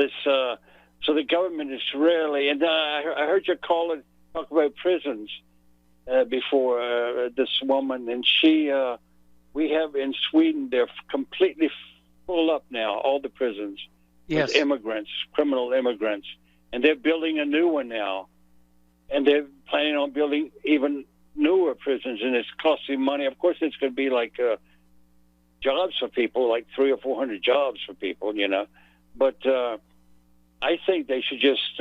so the government is really, and I heard you talk about prisons before, this woman, and we have in Sweden, they're completely full up now, all the prisons, with immigrants, criminal immigrants, and they're building a new one now, and they're planning on building even newer prisons, and it's costing money. Of course, it's going to be like jobs for people, like 300 or 400 jobs for people, but I think they should just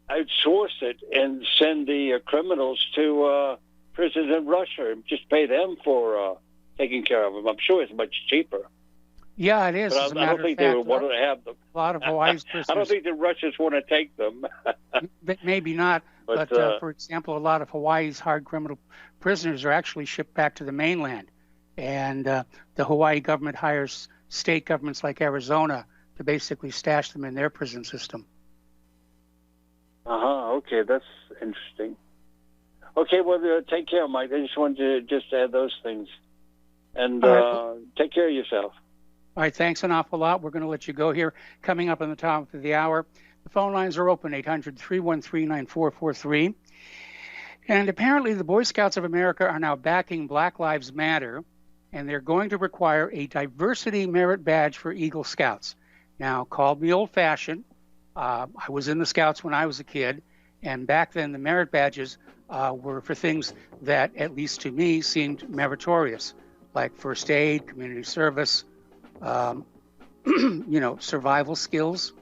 outsource it and send the criminals to prisons in Russia and just pay them for taking care of them. I'm sure it's much cheaper. Yeah, it is. But I don't think they would want to have them. A lot of Hawaii's prisoners. I don't think the Russians want to take them. Maybe not. But for example, a lot of Hawaii's hard criminal prisoners are actually shipped back to the mainland. And the Hawaii government hires state governments like Arizona to basically stash them in their prison system. Okay, that's interesting. Okay, well, take care, Mike. I just wanted to add those things. And take care of yourself. All right, thanks an awful lot. We're going to let you go here. Coming up on the top of the hour, the phone lines are open, 800-313-9443. And apparently the Boy Scouts of America are now backing Black Lives Matter, and they're going to require a diversity merit badge for Eagle Scouts. Now, call me old-fashioned. I was in the Scouts when I was a kid, and back then the merit badges were for things that, at least to me, seemed meritorious, like first aid, community service, survival skills.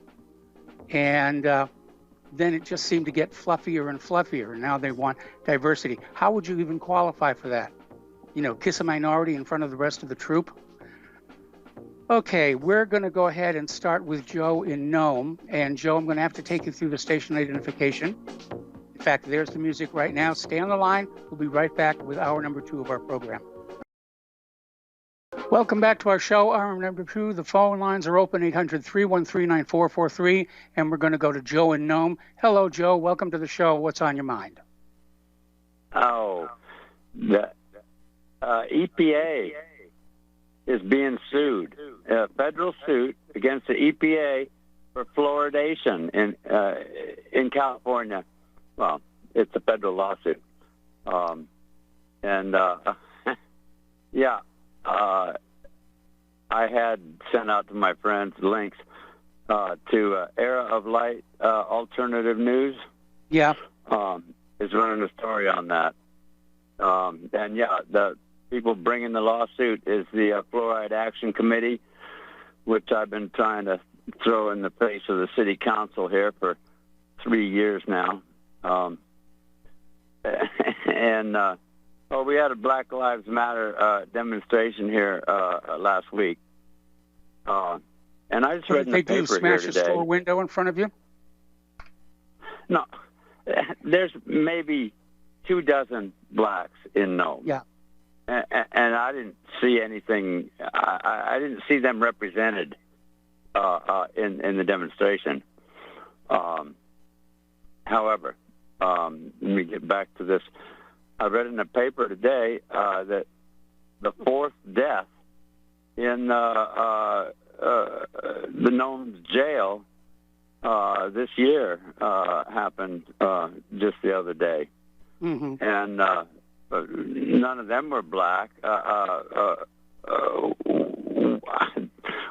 And then it just seemed to get fluffier and fluffier. And now they want diversity. How would you even qualify for that? Kiss a minority in front of the rest of the troop? Okay, we're going to go ahead and start with Joe in Nome. And Joe, I'm going to have to take you through the station identification. In fact, there's the music right now. Stay on the line. We'll be right back with hour number 2 of our program. Welcome back to our show, hour number 2. The phone lines are open, 800-313-9443, and we're going to go to Joe in Nome. Hello, Joe. Welcome to the show. What's on your mind? Oh, the EPA is being sued. A federal suit against the EPA for fluoridation in California. Well, it's a federal lawsuit. I had sent out to my friends links to Era of Light Alternative News. Yeah. Is running a story on that. The people bringing the lawsuit is the Fluoride Action Committee, which I've been trying to throw in the face of the city council here for 3 years now. We had a Black Lives Matter demonstration here last week. And I just read in the paper here today. They smash a store window in front of you? No. There's maybe 24 blacks in Nome. Yeah. And I didn't see anything. I didn't see them represented in the demonstration. However, let me get back to this. I read in the paper today that the 4th death in the Nome's jail this year happened just the other day. Mm-hmm. And none of them were black.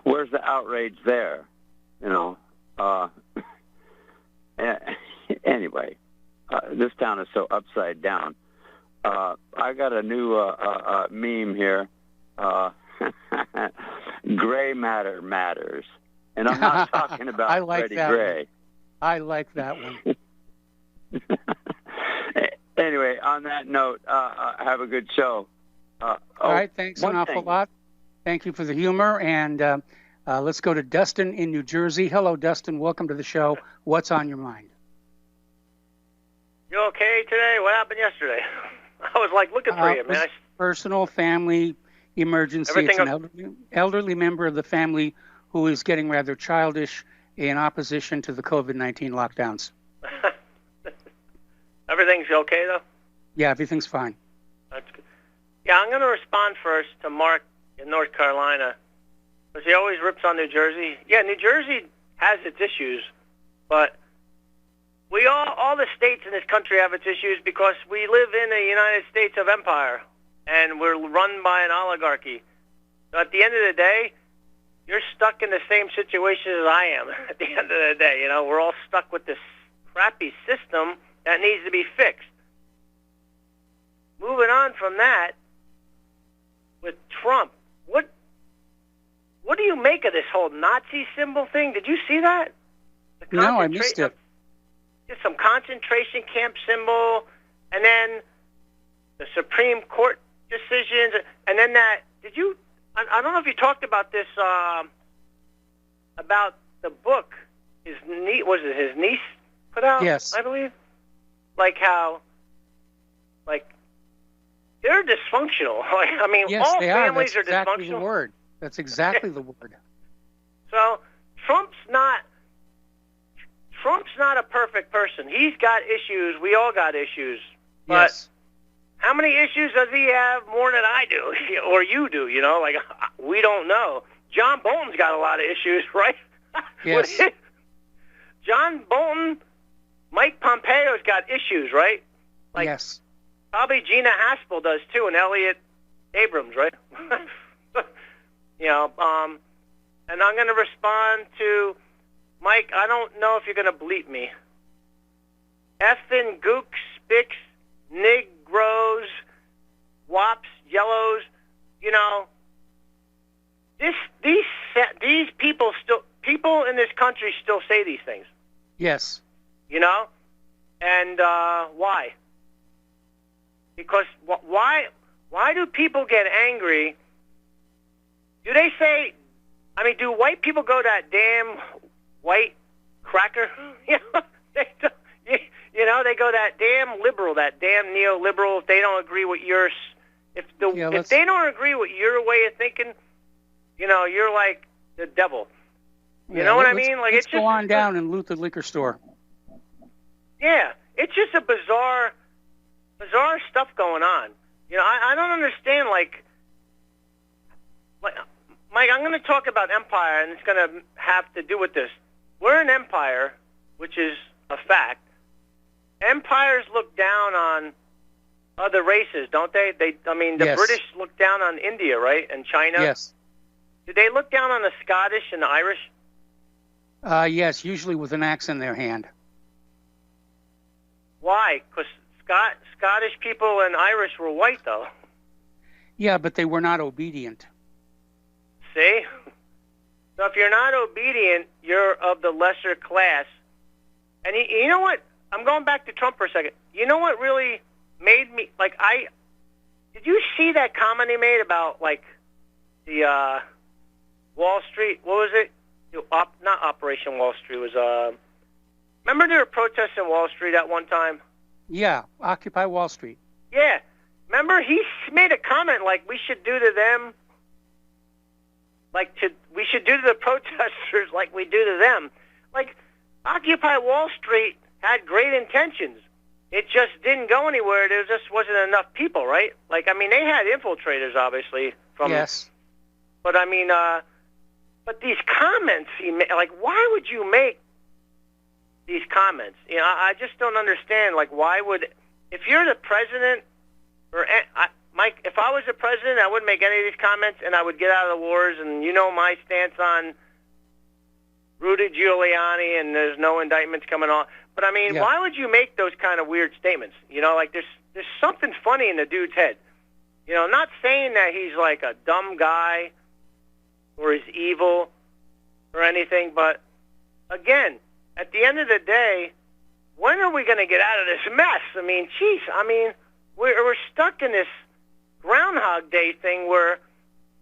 Where's the outrage there? Anyway, this town is so upside down. I got a new meme here. Gray matter matters. And I'm not talking about I like Freddie that Gray. One. I like that one. Anyway, on that note, have a good show. All right, thanks an awful lot. Thank you for the humor. And let's go to Dustin in New Jersey. Hello, Dustin. Welcome to the show. What's on your mind? You okay today? What happened yesterday? I was looking for you, man. Personal family emergency. Everything it's an elderly member of the family who is getting rather childish in opposition to the COVID-19 lockdowns. Everything's okay, though? Yeah, everything's fine. That's good. Yeah, I'm going to respond first to Mark in North Carolina, because he always rips on New Jersey. Yeah, New Jersey has its issues, but all the states in this country have its issues because we live in a United States of empire, and we're run by an oligarchy. So at the end of the day, you're stuck in the same situation as I am at the end of the day. We're all stuck with this crappy system that needs to be fixed. Moving on from that, with Trump, what do you make of this whole Nazi symbol thing? Did you see that? No, I missed it. Just some concentration camp symbol, and then the Supreme Court decisions, and then that. Did you? I don't know if you talked about this. About the book his niece put out? Yes, I believe. Like how, they're dysfunctional. Yes, all they families are. That's exactly dysfunctional. the word. That's exactly the word. So Trump's not a perfect person. He's got issues. We all got issues. But Yes. how many issues does he have more than I do, or you do? We don't know. John Bolton's got a lot of issues, right? Yes. John Bolton, Mike Pompeo's got issues, right? Yes. Probably Gina Haspel does too, and Elliot Abrams, right? And I'm going to respond to Mike. I don't know if you're going to bleep me. Effing gooks, spicks, Negroes, wops, yellows. These people in this country still say these things. Yes. And why? Because why do people get angry? Do they say? Do white people go that damn white cracker? They go that damn liberal, that damn neoliberal. If they don't agree with yours, if they don't agree with your way of thinking, you're like the devil. You know what I mean? Let's go on down and loot the liquor store. Yeah, it's just a bizarre stuff going on. I don't understand. Like, Mike, I'm going to talk about empire, and it's going to have to do with this. We're an empire, which is a fact. Empires look down on other races, don't they? The Yes. British look down on India, right, and China. Yes. Do they look down on the Scottish and the Irish? Yes, usually with an axe in their hand. Why? Because Scottish people and Irish were white, though. Yeah, but they were not obedient. See? So if you're not obedient, you're of the lesser class. And you know what? I'm going back to Trump for a second. You know what really made me, did you see that comment he made about, the Wall Street? What was it? Not Operation Wall Street. It was, remember there were protests in Wall Street at one time? Yeah, Occupy Wall Street. Yeah. Remember, he made a comment like we should do to them, we should do to the protesters like we do to them. Occupy Wall Street had great intentions. It just didn't go anywhere. There just wasn't enough people, right? They had infiltrators, obviously. Yes. But, but these comments he made, why would you make these comments? I just don't understand. Why would, if you're the president, Mike, if I was the president, I wouldn't make any of these comments, and I would get out of the wars, and my stance on Rudy Giuliani, and there's no indictments coming on. But, why would you make those kind of weird statements? There's something funny in the dude's head. Not saying that he's a dumb guy or is evil or anything, but, again, at the end of the day, when are we going to get out of this mess? We're stuck in this Groundhog Day thing where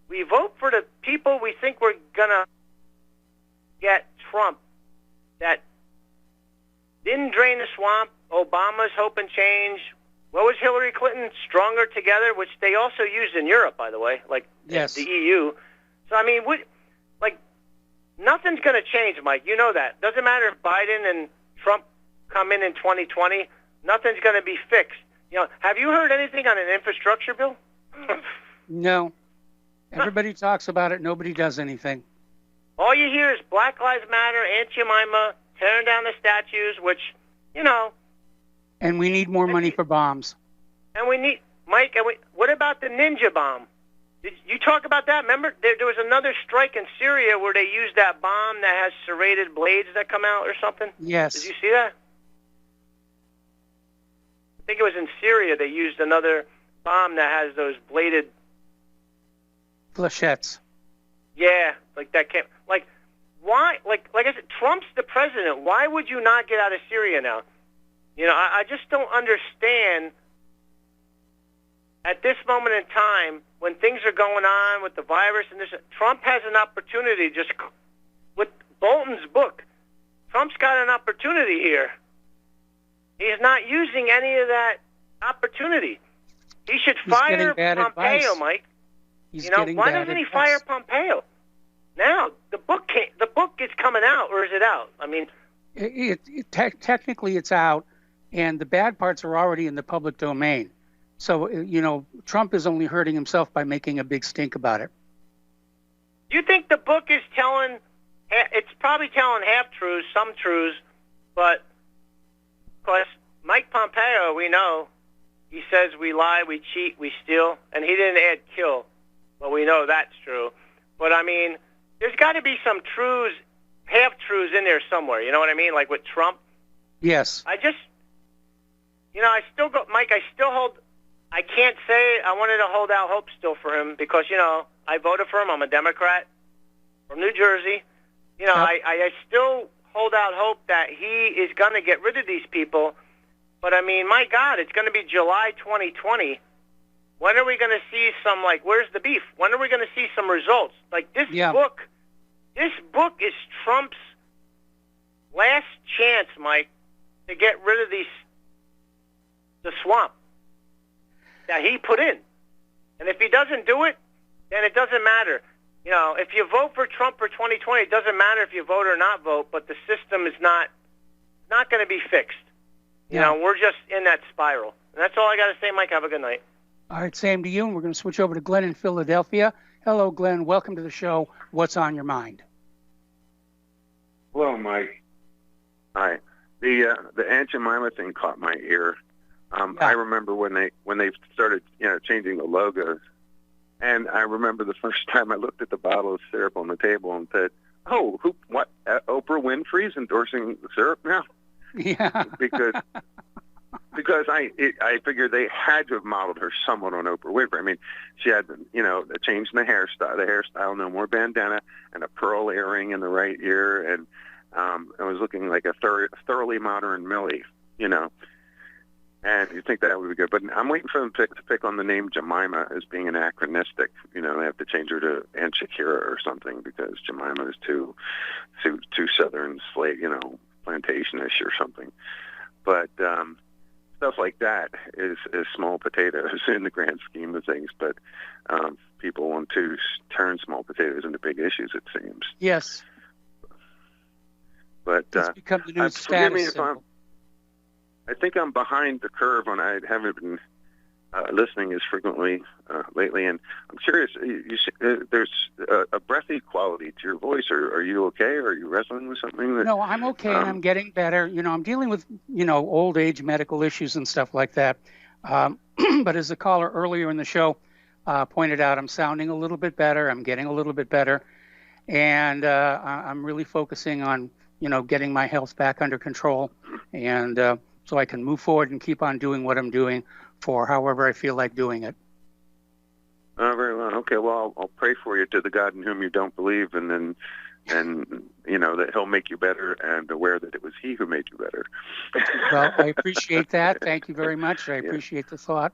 we vote for the people we think we're going to get Trump that didn't drain the swamp. Obama's hope and change. What was Hillary Clinton? Stronger Together, which they also used in Europe, by the way, Yes. the EU. So, nothing's going to change, Mike. You know that. Doesn't matter if Biden and Trump come in 2020. Nothing's going to be fixed. Have you heard anything on an infrastructure bill? No. Everybody talks about it. Nobody does anything. All you hear is Black Lives Matter, Aunt Jemima, tearing down the statues, which, And we need more money for bombs. And we need, Mike, what about the ninja bomb? Did you talk about that? Remember, there was another strike in Syria where they used that bomb that has serrated blades that come out or something? Yes. Did you see that? I think it was in Syria they used another bomb that has those bladed... Flechettes. Yeah, like that came... Like, why... Like I said, Trump's the president. Why would you not get out of Syria now? I just don't understand at this moment in time when things are going on with the virus and this, Trump has an opportunity just with Bolton's book. Trump's got an opportunity here. He's not using any of that opportunity. He should fire Pompeo, advice. Mike. Why doesn't he fire Pompeo? Now the book is coming out, or is it out? I mean, technically it's out, and the bad parts are already in the public domain. So, Trump is only hurting himself by making a big stink about it. You think the book is it's probably telling half-truths, some truths, but, of course, Mike Pompeo, we know, he says we lie, we cheat, we steal, and he didn't add kill. Well, we know that's true. But, I mean, there's got to be some truths, half-truths in there somewhere, you know what I mean, like with Trump? Yes. I can't say I wanted to hold out hope still for him because, I voted for him. I'm a Democrat from New Jersey. I still hold out hope that he is going to get rid of these people. But, I mean, my God, it's going to be July 2020. When are we going to see some, where's the beef? When are we going to see some results? This book is Trump's last chance, Mike, to get rid of the swamp that he put in. And if he doesn't do it, then it doesn't matter. If you vote for Trump for 2020, it doesn't matter if you vote or not vote, but the system is not going to be fixed. We're just in that spiral. And that's all I got to say, Mike. Have a good night. All right, same to you. And we're going to switch over to Glenn in Philadelphia. Hello, Glenn. Welcome to the show. What's on your mind? Hello, Mike. Hi. The Aunt Jemima thing caught my ear. I remember when they started changing the logos, and I remember the first time I looked at the bottle of syrup on the table and said, "Oh, what? Oprah Winfrey's endorsing the syrup now?" Yeah. because I figured they had to have modeled her somewhat on Oprah Winfrey. I mean, she had a change in the hairstyle, no more bandana, and a pearl earring in the right ear, and I was looking like a thoroughly modern Millie, And you think that would be good, but I'm waiting for them to pick on the name Jemima as being anachronistic. They have to change her to Aunt Shakira or something because Jemima is too Southern slave, plantation-ish or something. But stuff like that is small potatoes in the grand scheme of things. But people want to turn small potatoes into big issues, it seems. Yes. But it's become the new status symbol. I think I'm behind the curve when I haven't been listening as frequently lately, and I'm curious. There's a breathy quality to your voice. Are you okay? Or are you wrestling with something? No, I'm okay, and I'm getting better. I'm dealing with old age medical issues and stuff like that. But as the caller earlier in the show pointed out, I'm sounding a little bit better. I'm getting a little bit better, and I'm really focusing on getting my health back under control, and so I can move forward and keep on doing what I'm doing for however I feel like doing it. Very well. Okay. Well, I'll pray for you to the God in whom you don't believe, and that He'll make you better, and aware that it was He who made you better. Well, I appreciate that. Thank you very much. I appreciate the thought,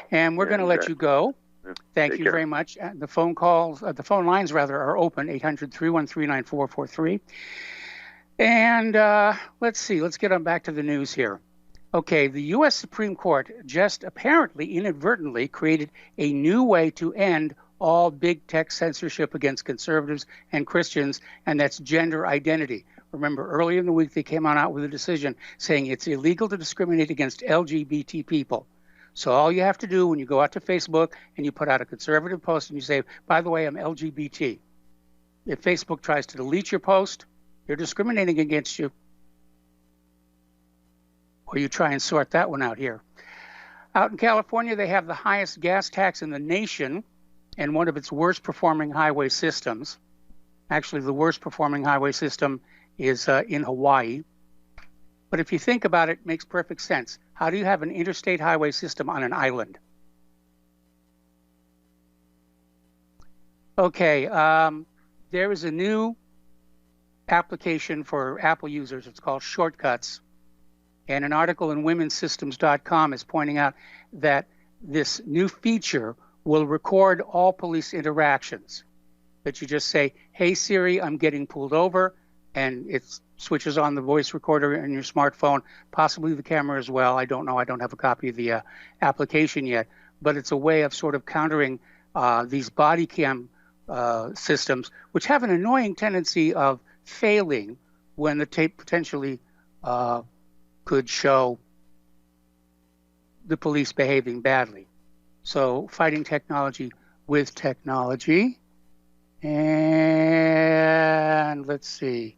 and we're going to let you go. Thank you very much. The phone lines are open, 800-313-9443. And let's see. Let's get on back to the news here. Okay, the U.S. Supreme Court just apparently inadvertently created a new way to end all big tech censorship against conservatives and Christians, and that's gender identity. Remember, earlier in the week, they came on out with a decision saying it's illegal to discriminate against LGBT people. So all you have to do when you go out to Facebook and you put out a conservative post and you say, by the way, I'm LGBT. If Facebook tries to delete your post, they're discriminating against you. Or you try and sort that one out here. Out in California, they have the highest gas tax in the nation and one of its worst performing highway systems. Actually, the worst performing highway system is in Hawaii. But if you think about it, it makes perfect sense. How do you have an interstate highway system on an island? Okay, there is a new application for Apple users. It's called Shortcuts. And an article in womenssystems.com is pointing out that this new feature will record all police interactions. That you just say, hey, Siri, I'm getting pulled over, and it switches on the voice recorder in your smartphone, possibly the camera as well. I don't know. I don't have a copy of the application yet. But it's a way of sort of countering these body cam systems, which have an annoying tendency of failing when the tape potentially could show the police behaving badly. So fighting technology with technology. And let's see.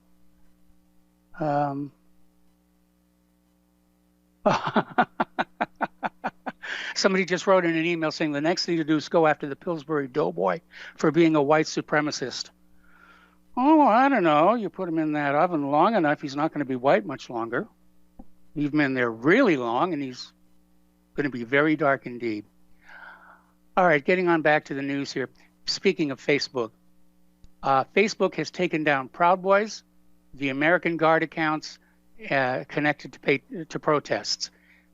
Somebody just wrote in an email saying the next thing to do is go after the Pillsbury Doughboy for being a white supremacist. Oh, I don't know. You put him in that oven long enough, he's not going to be white much longer. Leave him in there really long, and he's going to be very dark indeed. All right, getting on back to the news here. Speaking of Facebook, Facebook has taken down Proud Boys, the American Guard accounts connected to protests.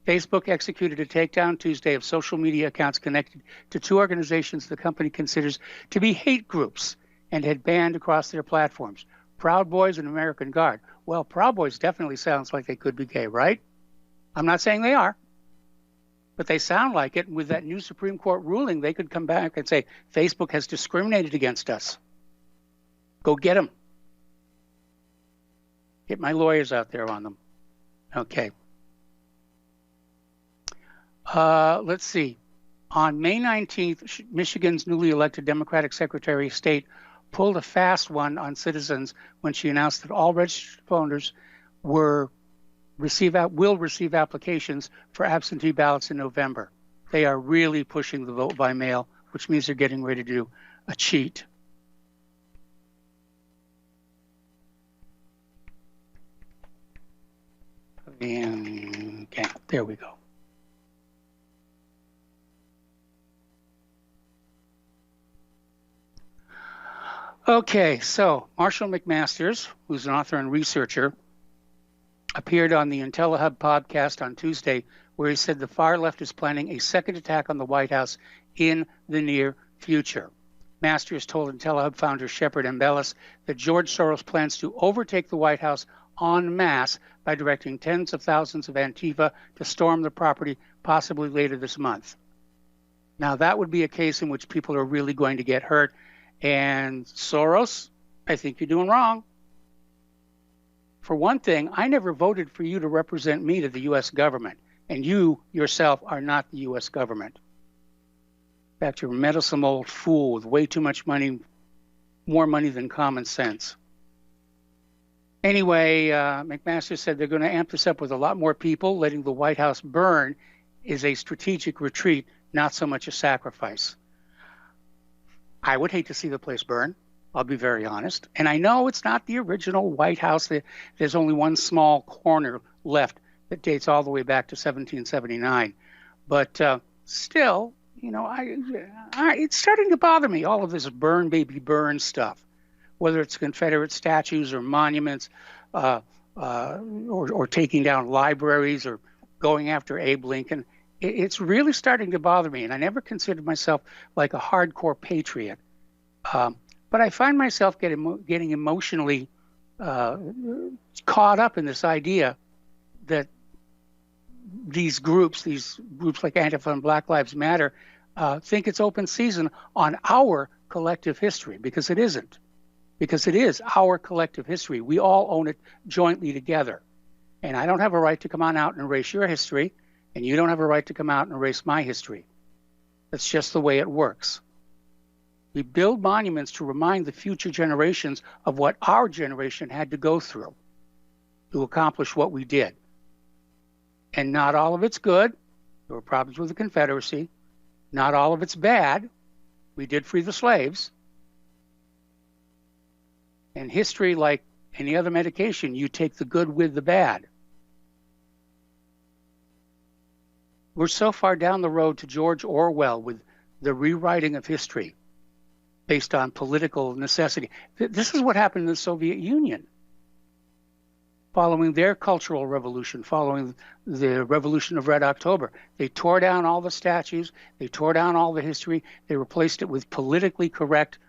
Facebook executed a takedown Tuesday of social media accounts connected to two organizations the company considers to be hate groups and had banned across their platforms, Proud Boys and American Guard. Well, Proud Boys definitely sounds like they could be gay, right? I'm not saying they are, but they sound like it. And with that new Supreme Court ruling, they could come back and say, Facebook has discriminated against us. Go get them. Get my lawyers out there on them. Okay. Let's see. On May 19th, Michigan's newly elected Democratic Secretary of State pulled a fast one on citizens when she announced that all registered voters will receive applications for absentee ballots in November. They are really pushing the vote by mail, which means they're getting ready to do a cheat. And okay, there we go. Okay, so Marshall McMasters, who's an author and researcher, appeared on the IntelliHub podcast on Tuesday, where he said the far left is planning a second attack on the White House in the near future. Masters told IntelliHub founder Shepard Embellis that George Soros plans to overtake the White House en masse by directing tens of thousands of Antifa to storm the property, possibly later this month. Now, that would be a case in which people are really going to get hurt. And Soros, I think you're doing wrong. For one thing, I never voted for you to represent me to the U.S. government, and you yourself are not the U.S. government. In fact, you're a meddlesome old fool with way too much money, more money than common sense. Anyway, McMaster said they're going to amp this up with a lot more people. Letting the White House burn is a strategic retreat, not so much a sacrifice. I would hate to see the place burn. I'll be very honest. And I know it's not the original White House. There's only one small corner left that dates all the way back to 1779. But still, you know, it's starting to bother me, all of this burn, baby, burn stuff, whether it's Confederate statues or monuments or taking down libraries or going after Abe Lincoln. It's really starting to bother me, and I never considered myself like a hardcore patriot. But I find myself getting emotionally caught up in this idea that these groups like Antifa and Black Lives Matter, think it's open season on our collective history, because it isn't. Because it is our collective history. We all own it jointly together. And I don't have a right to come on out and erase your history, and you don't have a right to come out and erase my history. That's just the way it works. We build monuments to remind the future generations of what our generation had to go through to accomplish what we did. And not all of it's good. There were problems with the Confederacy. Not all of it's bad. We did free the slaves. And history, like any other medication, you take the good with the bad. We're so far down the road to George Orwell with the rewriting of history based on political necessity. This is what happened in the Soviet Union following their cultural revolution, following the Revolution of Red October. They tore down all the statues. They tore down all the history. They replaced it with politically correct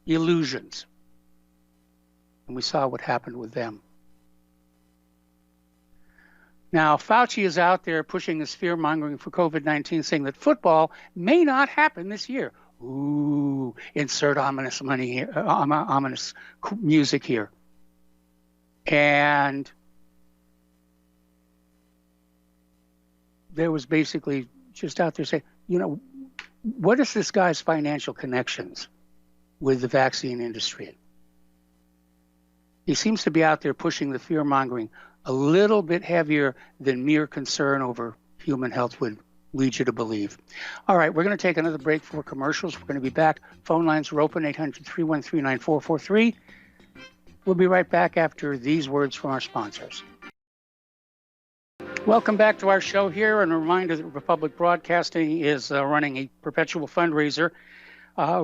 illusions. And we saw what happened with them. Now, Fauci is out there pushing his fear-mongering for COVID-19, saying that football may not happen this year. Ooh, insert ominous money here, ominous music here. And there was basically just out there saying, you know, what is this guy's financial connections with the vaccine industry? He seems to be out there pushing the fear-mongering a little bit heavier than mere concern over human health would lead you to believe. All right, we're going to take another break for commercials. We're going to be back. Phone lines are open, 800-313-9443. We'll be right back after these words from our sponsors. Welcome back to our show here, and a reminder that Republic Broadcasting is running a perpetual fundraiser.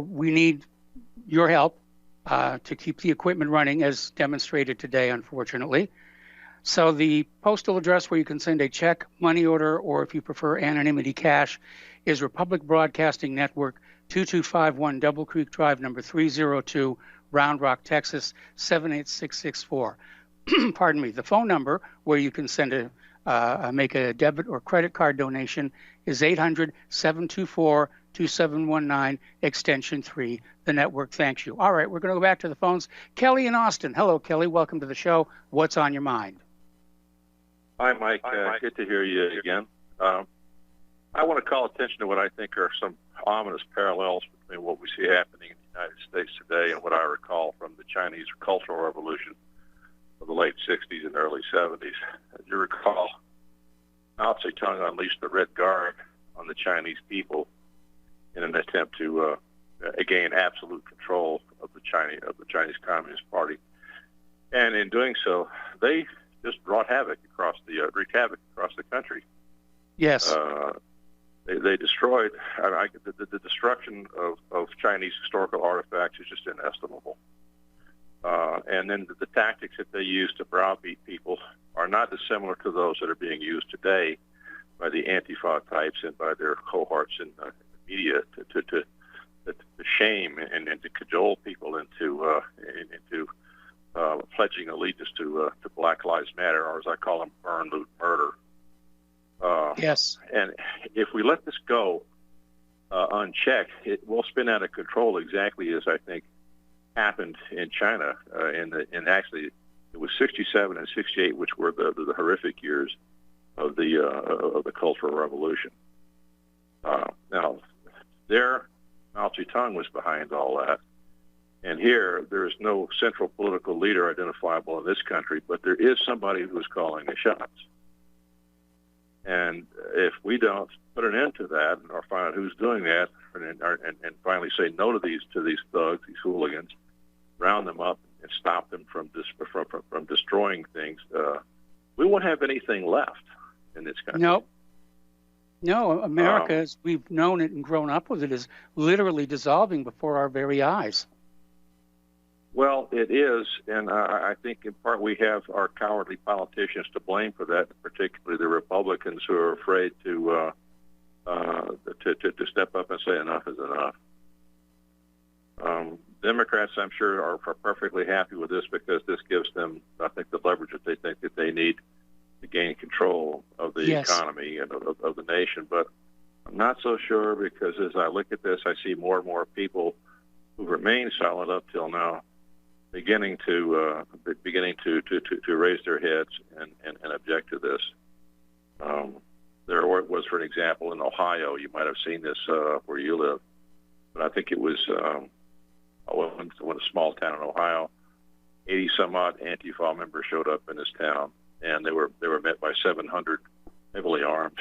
We need your help to keep the equipment running, as demonstrated today, unfortunately. So the postal address where you can send a check, money order, or if you prefer anonymity cash, is Republic Broadcasting Network, 2251 Double Creek Drive, number 302, Round Rock, Texas, 78664. Pardon me. The phone number where you can send make a debit or credit card donation is 800-724-2719, extension 3. The network thanks you. All right, we're going to go back to the phones. Kelly in Austin. Hello, Kelly. Welcome to the show. What's on your mind? Hi, Mike. Good to hear you again. I want to call attention to what I think are some ominous parallels between what we see happening in the United States today and what I recall from the Chinese Cultural Revolution of the late 60s and early 70s. As you recall, Mao Zedong unleashed the Red Guard on the Chinese people in an attempt to gain absolute control of the Chinese Communist Party, and in doing so, they just wreaked havoc across the country. Yes. They destroyed. The destruction of Chinese historical artifacts is just inestimable. And then the tactics that they use to browbeat people are not dissimilar to those that are being used today by the Antifa types and by their cohorts in the media to shame and to cajole people into pledging allegiance to Black Lives Matter, or as I call them, burn, loot, murder. Yes. And if we let this go unchecked, it will spin out of control, exactly as I think happened in China. And actually, it was 67 and 68, which were the horrific years of the Cultural Revolution. Now, there, Mao Zedong was behind all that. And here, there is no central political leader identifiable in this country, but there is somebody who is calling the shots. And if we don't put an end to that, or find out who's doing that, and finally say no to these thugs, these hooligans, round them up and stop them from destroying things, we won't have anything left in this country. No, America, as we've known it and grown up with it, is literally dissolving before our very eyes. Well, it is, and I think in part we have our cowardly politicians to blame for that, particularly the Republicans who are afraid to step up and say enough is enough. Democrats, I'm sure, are perfectly happy with this because this gives them, I think, the leverage that they think that they need to gain control of the economy and of the nation. But I'm not so sure, because as I look at this, I see more and more people who remain silent up till now beginning to raise their heads and object to this. There was, for an example, in Ohio, you might have seen this where you live, but I think it was in a small town in Ohio. 80 some odd Antifa members showed up in this town, and they were met by 700 heavily armed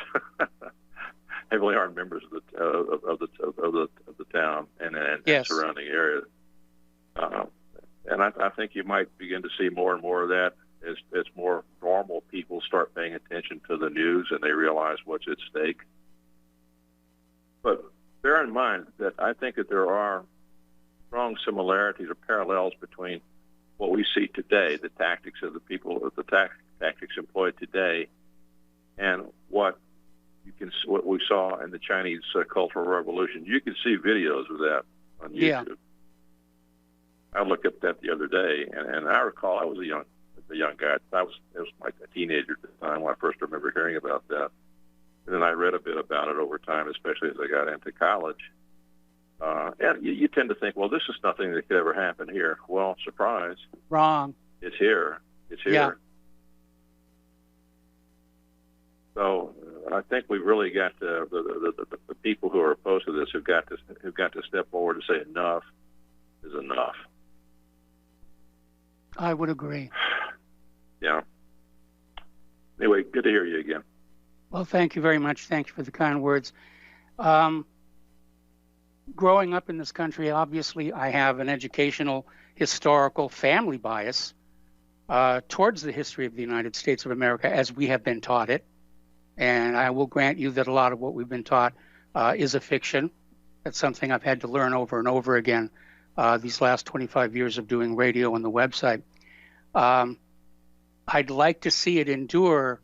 members of the town and yes. surrounding area. And I think you might begin to see more and more of that as more normal people start paying attention to the news and they realize what's at stake. But bear in mind that I think that there are strong similarities or parallels between what we see today, the tactics of the people, the tactics employed today, and what we saw in the Chinese Cultural Revolution. You can see videos of that on YouTube. Yeah. I looked up that the other day, and I recall I was a young guy. I was like a teenager at the time when I first remember hearing about that. And then I read a bit about it over time, especially as I got into college. And you tend to think, well, this is nothing that could ever happen here. Well, surprise. Wrong. It's here. It's here. Yeah. So I think we've really got to, the people who are opposed to this have got to step forward and say enough is enough. I would agree. Yeah. Anyway, good to hear you again. Well, thank you very much. Thank you for the kind words. Growing up in this country, obviously, I have an educational, historical, family bias towards the history of the United States of America as we have been taught it. And I will grant you that a lot of what we've been taught is a fiction. That's something I've had to learn over and over again these last 25 years of doing radio on the website. I'd like to see it endure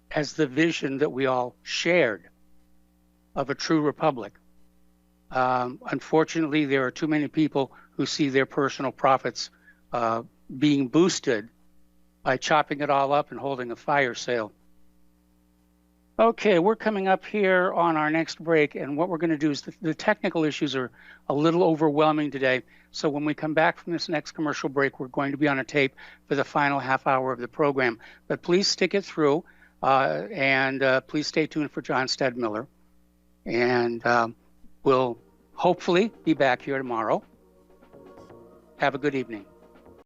as the vision that we all shared of a true republic. Unfortunately, there are too many people who see their personal profits being boosted by chopping it all up and holding a fire sale. Okay, we're coming up here on our next break, and what we're going to do is the technical issues are a little overwhelming today. So when we come back from this next commercial break, we're going to be on a tape for the final half hour of the program. But please stick it through, and please stay tuned for John Stedmiller. And we'll hopefully be back here tomorrow. Have a good evening.